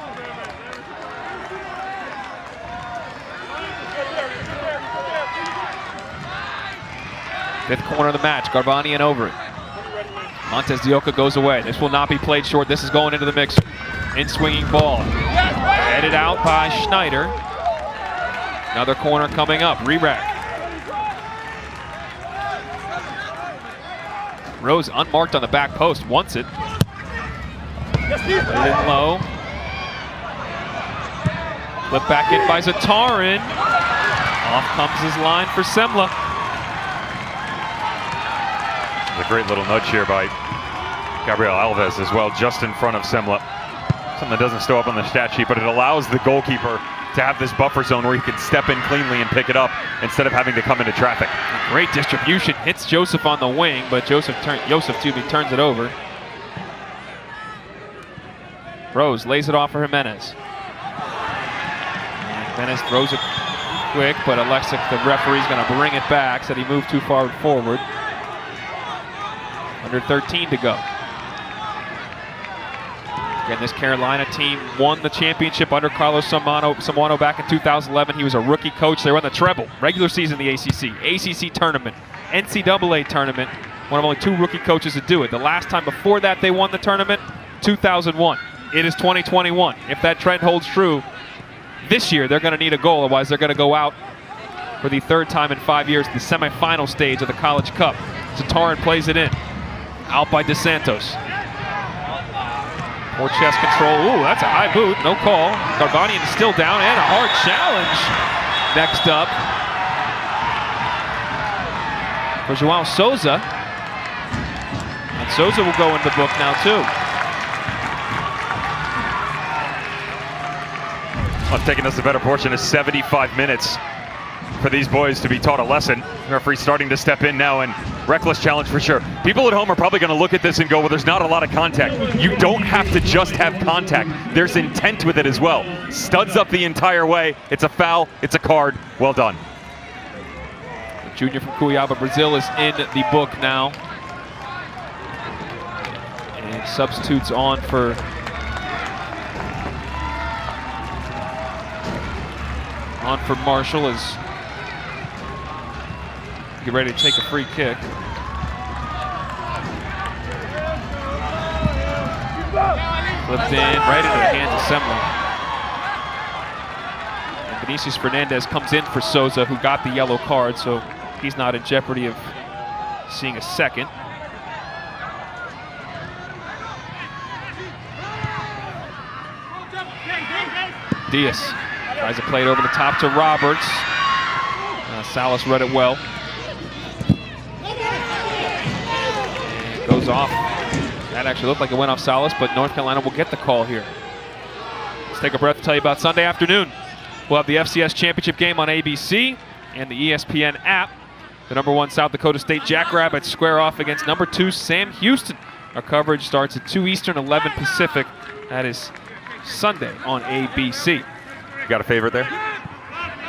Fifth corner of the match, Garbanian over it. Montez Dioka goes away. This will not be played short. This is going into the mix. In swinging ball. Headed out by Schneider. Another corner coming up. Re-rack. Rose unmarked on the back post. Wants it. Put it in low. Flip back in by Zatarin. Off comes his line for Semla. A great little nudge here by Gabriel Alves as well, just in front of Semla. Something that doesn't show up on the stat sheet, but it allows the goalkeeper to have this buffer zone where he can step in cleanly and pick it up instead of having to come into traffic. Great distribution, hits Joseph on the wing, but Joseph turns it over. Rose lays it off for Jimenez. And Jimenez throws it quick, but Alexic, the referee's going to bring it back, said he moved too far forward. Under 13 to go. Again, this Carolina team won the championship under Carlos Samuano back in 2011. He was a rookie coach. They won the treble, regular season in the ACC tournament, NCAA tournament. One of only two rookie coaches to do it. The last time before that they won the tournament, 2001. It is 2021. If that trend holds true, this year they're going to need a goal. Otherwise, they're going to go out for the third time in 5 years, the semifinal stage of the College Cup. Zatarin plays it in. Out by Dos Santos. Poor chest control. Ooh, that's a high boot. No call. Garbanian is still down, and a hard challenge. Next up for João Souza. And Souza will go in the book now, too. Well, taking us the better portion of 75 minutes for these boys to be taught a lesson. The referee starting to step in now, and reckless challenge for sure. People at home are probably going to look at this and go, well, there's not a lot of contact. You don't have to just have contact. There's intent with it as well. Studs up the entire way. It's a foul. It's a card. Well done. The junior from Cuiabá, Brazil, is in the book now. And substitutes on for Marshall as get ready to take a free kick. Slipped in right into the hands of Semler. And Vinicius Fernandez comes in for Souza, who got the yellow card, so he's not in jeopardy of seeing a second. Diaz tries to play it over the top to Roberts. Salas read it well. And it goes off. That actually looked like it went off Salas, but North Carolina will get the call here. Let's take a breath to tell you about Sunday afternoon. We'll have the FCS Championship game on ABC and the ESPN app. The #1 South Dakota State Jackrabbits square off against #2 Sam Houston. Our coverage starts at 2 Eastern, 11 Pacific. That is Sunday on ABC. You got a favorite there?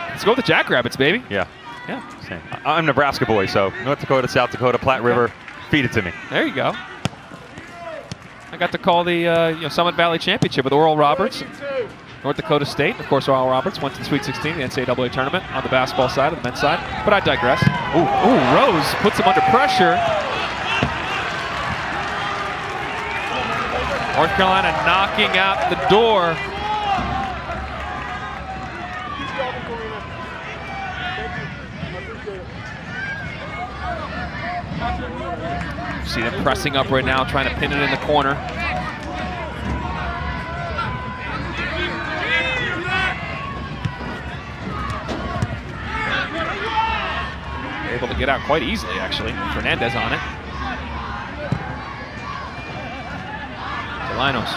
Let's go with the Jackrabbits, baby. Yeah. Yeah. Same. I'm Nebraska boy, so North Dakota, South Dakota, Platte River, feed it to me. There you go. I got to call the Summit Valley Championship with Oral Roberts and North Dakota State. Of course, Oral Roberts went to the Sweet 16, the NCAA tournament on the basketball side, of the men's side. But I digress. Ooh, Rose puts him under pressure. North Carolina knocking out the door. See them pressing up right now, trying to pin it in the corner. Able to get out quite easily, actually. Fernandez on it. Delanos.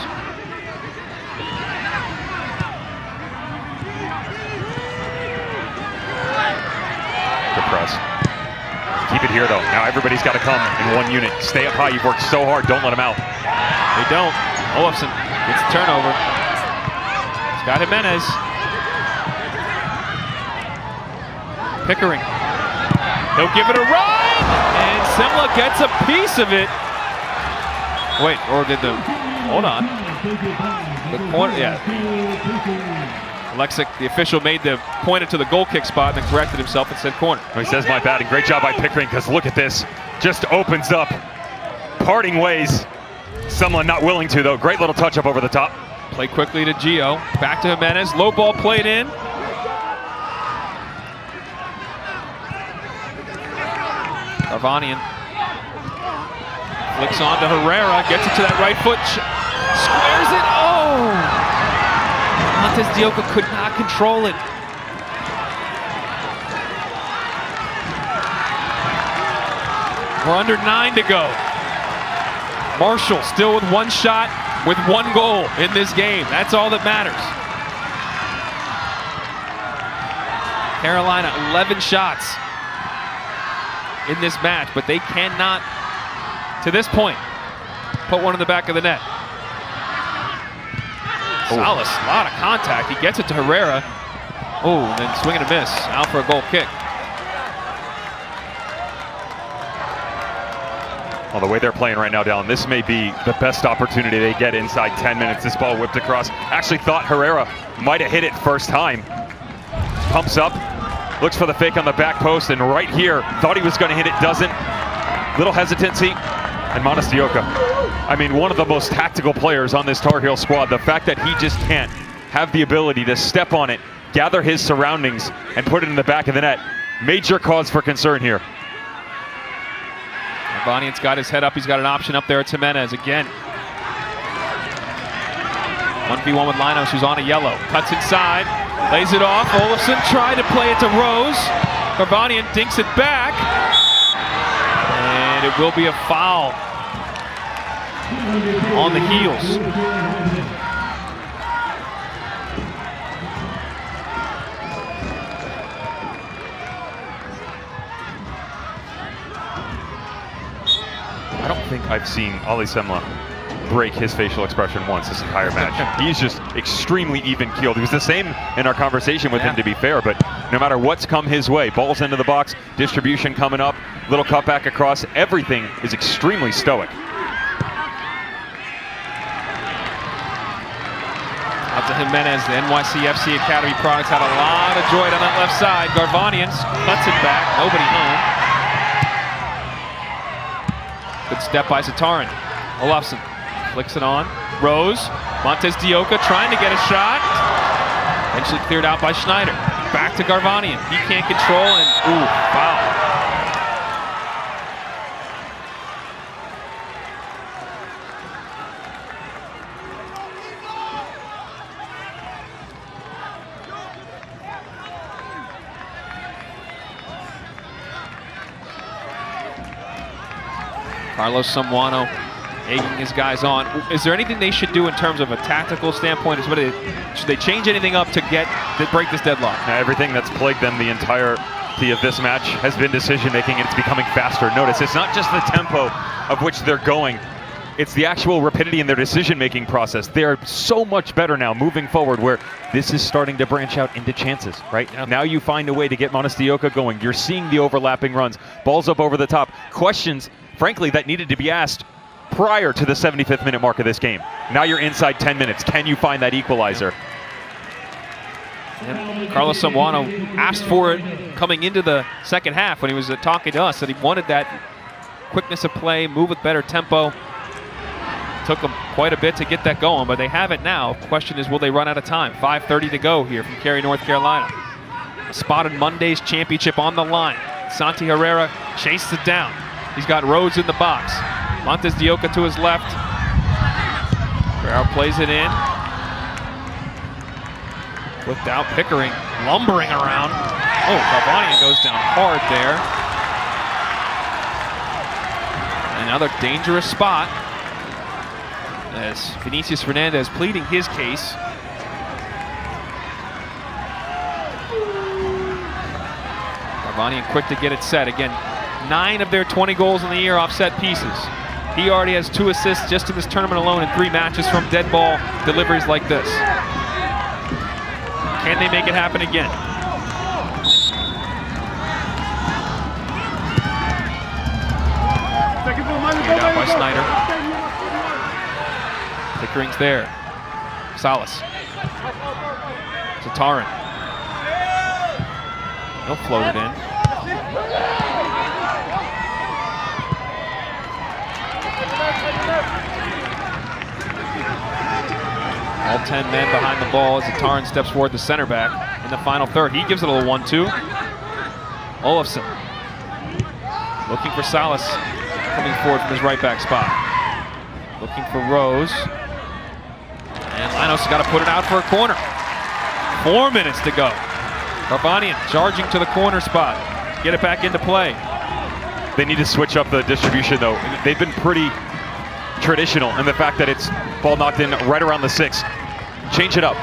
Good press. Keep it here, though. Now everybody's got to come in one unit. Stay up high. You've worked so hard. Don't let them out. They don't. Olafson gets the turnover. Scott Jimenez. Pickering. He'll give it a run! And Semler gets a piece of it. Wait, or did the... Hold on. The corner, yeah. Alexic, the official, pointed to the goal kick spot and then corrected himself and said corner. He says my bad, and great job by Pickering, because look at this. Just opens up. Parting ways. Someone not willing to, though. Great little touch up over the top. Play quickly to Gio. Back to Jimenez. Low ball played in. Garvanian flicks on to Herrera. Gets it to that right foot. Squares it. Oh! Montes Dioka could not control it. We're under 9 to go. Marshall still with one shot, with one goal in this game. That's all that matters. Carolina, 11 shots in this match, but they cannot, to this point, put one in the back of the net. Salas, a lot of contact. He gets it to Herrera. Oh, and then swing and a miss. Out for a goal kick. Well, the way they're playing right now, Dallin, this may be the best opportunity they get inside 10 minutes. This ball whipped across. Actually thought Herrera might have hit it first time. Pumps up, looks for the fake on the back post, and right here, thought he was going to hit it, doesn't. Little hesitancy, and Montes Dioka. I mean, one of the most tactical players on this Tar Heel squad. The fact that he just can't have the ability to step on it, gather his surroundings, and put it in the back of the net. Major cause for concern here. Garvanian's got his head up. He's got an option up there. It's Jimenez again. 1v1 with Linos, who's on a yellow. Cuts inside, lays it off. Olafson tried to play it to Rose. Garvanian dinks it back. And it will be a foul on the heels. I don't think I've seen Ali Semler break his facial expression once this entire match. He's just extremely even-keeled. He was the same in our conversation with him, to be fair, but no matter what's come his way, balls into the box, distribution coming up, little cutback across, everything is extremely stoic. Out to Jimenez, the NYCFC Academy products had a lot of joy on that left side. Garvanian cuts it back, nobody home. Good step by Zatarin. Olafson Flicks it on. Rose. Montez Dioka trying to get a shot. Eventually cleared out by Schneider. Back to Garvanian. He can't control and ooh, foul. Carlos Samuano egging his guys on. Is there anything they should do in terms of a tactical standpoint? Should they change anything up to break this deadlock? Everything that's plagued them the entirety of this match has been decision making, and it's becoming faster. Notice it's not just the tempo of which they're going, it's the actual rapidity in their decision making process. They are so much better now moving forward, where this is starting to branch out into chances, right? Yep. Now you find a way to get Montez Dioka going. You're seeing the overlapping runs, balls up over the top, questions frankly that needed to be asked prior to the 75th minute mark of this game. Now you're inside 10 minutes. Can you find that equalizer? Yeah. Carlos Samuano asked for it coming into the second half when he was talking to us, that he wanted that quickness of play, move with better tempo. Took them quite a bit to get that going, but they have it now. Question is, will they run out of time? 5:30 to go here from Cary, North Carolina. A spot in Monday's championship on the line. Santi Herrera chases it down. He's got Rhodes in the box. Montez Dioka to his left. Ferraro plays it in. Flipped out, Pickering lumbering around. Oh, Garvanian goes down hard there. Another dangerous spot as Vinicius Fernandez pleading his case. Garvanian quick to get it set. Again, 9 of their 20 goals in the year off set pieces. He already has 2 assists just in this tournament alone in 3 matches from dead ball deliveries like this. Can they make it happen again? Cleared out by Snyder. Pickering's there. Salas. Zatarin. He'll float it in. All 10 men behind the ball as Zatarin steps forward, the center back in the final third. He gives it a little 1-2. Olofsson looking for Salas, coming forward from his right back spot. Looking for Rose. And Linos has got to put it out for a corner. 4 minutes to go. Garvanian charging to the corner spot. Get it back into play. They need to switch up the distribution though. They've been pretty traditional in the fact that it's ball knocked in right around the 6. Change it up.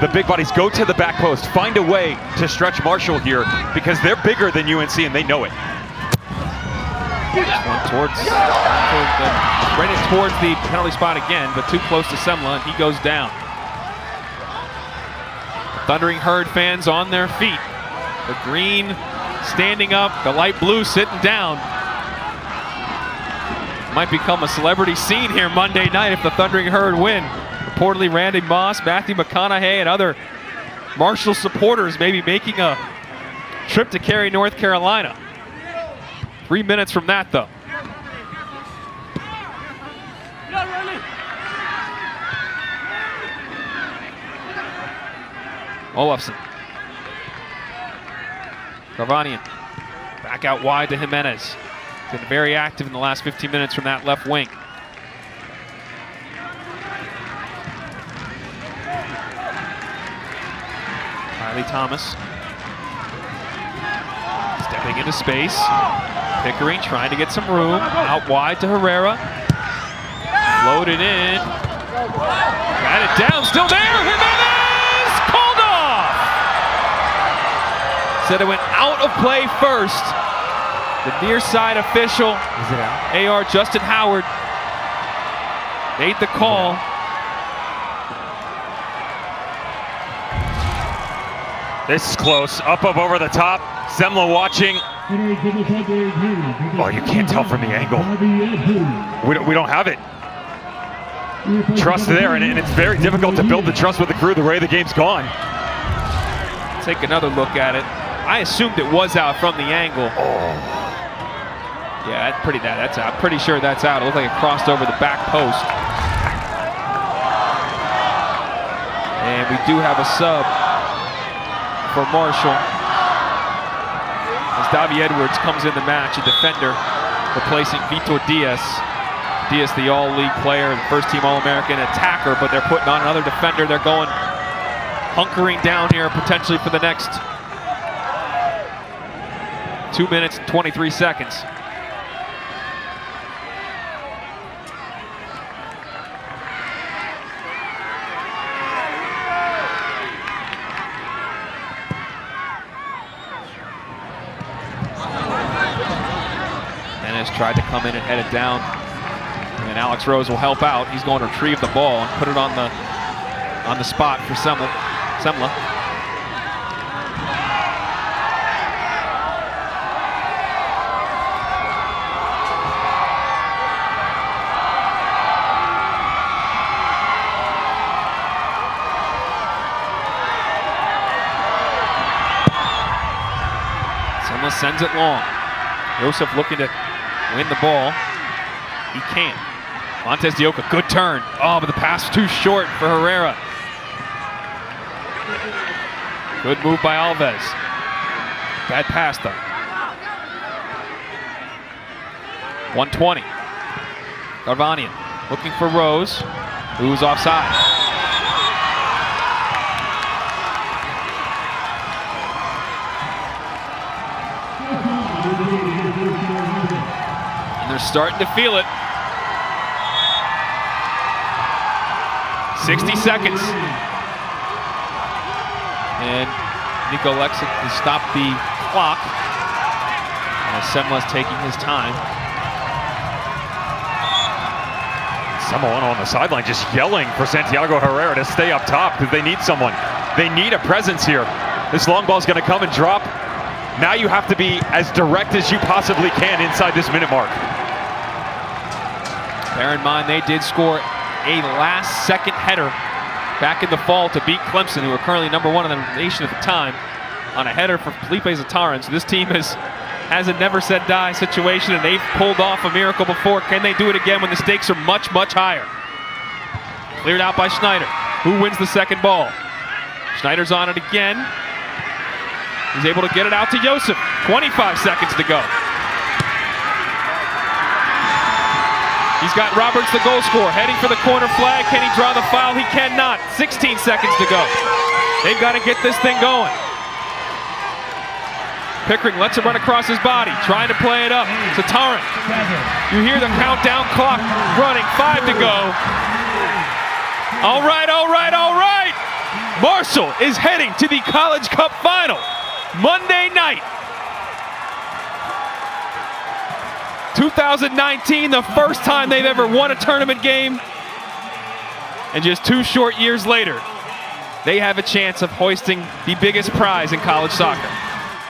The big bodies go to the back post. Find a way to stretch Marshall here because they're bigger than UNC and they know it. One towards the penalty spot again, but too close to Semla, and he goes down. Thundering Herd fans on their feet. The green standing up, the light blue sitting down. Might become a celebrity scene here Monday night if the Thundering Herd win. Reportedly Randy Moss, Matthew McConaughey, and other Marshall supporters may be making a trip to Cary, North Carolina. 3 minutes from that, though. Olofsson. Garvanian. Back out wide to Jimenez. Been very active in the last 15 minutes from that left wing. Riley Thomas. Stepping into space. Pickering trying to get some room. Out wide to Herrera. Floated in. Got it down. Still there. Jimenez! Called off! Said it went out of play first. The near side official, AR Justin Howard, made the call. This is close. Up over the top. Semla watching. Oh, you can't tell from the angle. We don't have it. Trust there, and it's very difficult to build the trust with the crew the way the game's gone. Take another look at it. I assumed it was out from the angle. Oh. Yeah, that's out. Pretty sure that's out. It looked like it crossed over the back post. And we do have a sub for Marshall. As Davi Edwards comes in the match, a defender, replacing Vitor Diaz. Diaz, the all-league player, the first-team All-American attacker, but they're putting on another defender. They're going hunkering down here potentially for the next 2 minutes and 23 seconds. Ennis tried to come in and head it down. And Alex Rose will help out. He's going to retrieve the ball and put it on the spot for Semla. Semla sends it long. Joseph looking to win the ball. He can't. Montez Dioka, good turn. Oh, but the pass too short for Herrera. Good move by Alves. Bad pass though. 120. Garvanian looking for Rose, who's offside. And they're starting to feel it. 60 seconds. And Nico Lexic has stopped the clock. As Semla's taking his time. Samoano on the sideline just yelling for Santiago Herrera to stay up top because they need someone. They need a presence here. This long ball is going to come and drop. Now you have to be as direct as you possibly can inside this minute mark. Bear in mind, they did score a last-second header back in the fall to beat Clemson, who are currently #1 in the nation at the time, on a header for Felipe Zataran. So this team has a never-said-die situation, and they've pulled off a miracle before. Can they do it again when the stakes are much, much higher? Cleared out by Schneider. Who wins the second ball? Schneider's on it again. He's able to get it out to Joseph. 25 seconds to go. He's got Roberts, the goal scorer, heading for the corner flag. Can he draw the foul? He cannot. 16 seconds to go. They've got to get this thing going. Pickering lets it run across his body, trying to play it up. Zataran. You hear the countdown clock running. 5 to go. All right, all right, all right. Marshall is heading to the College Cup final Monday night. 2019, the first time they've ever won a tournament game. And just 2 short years later, they have a chance of hoisting the biggest prize in college soccer.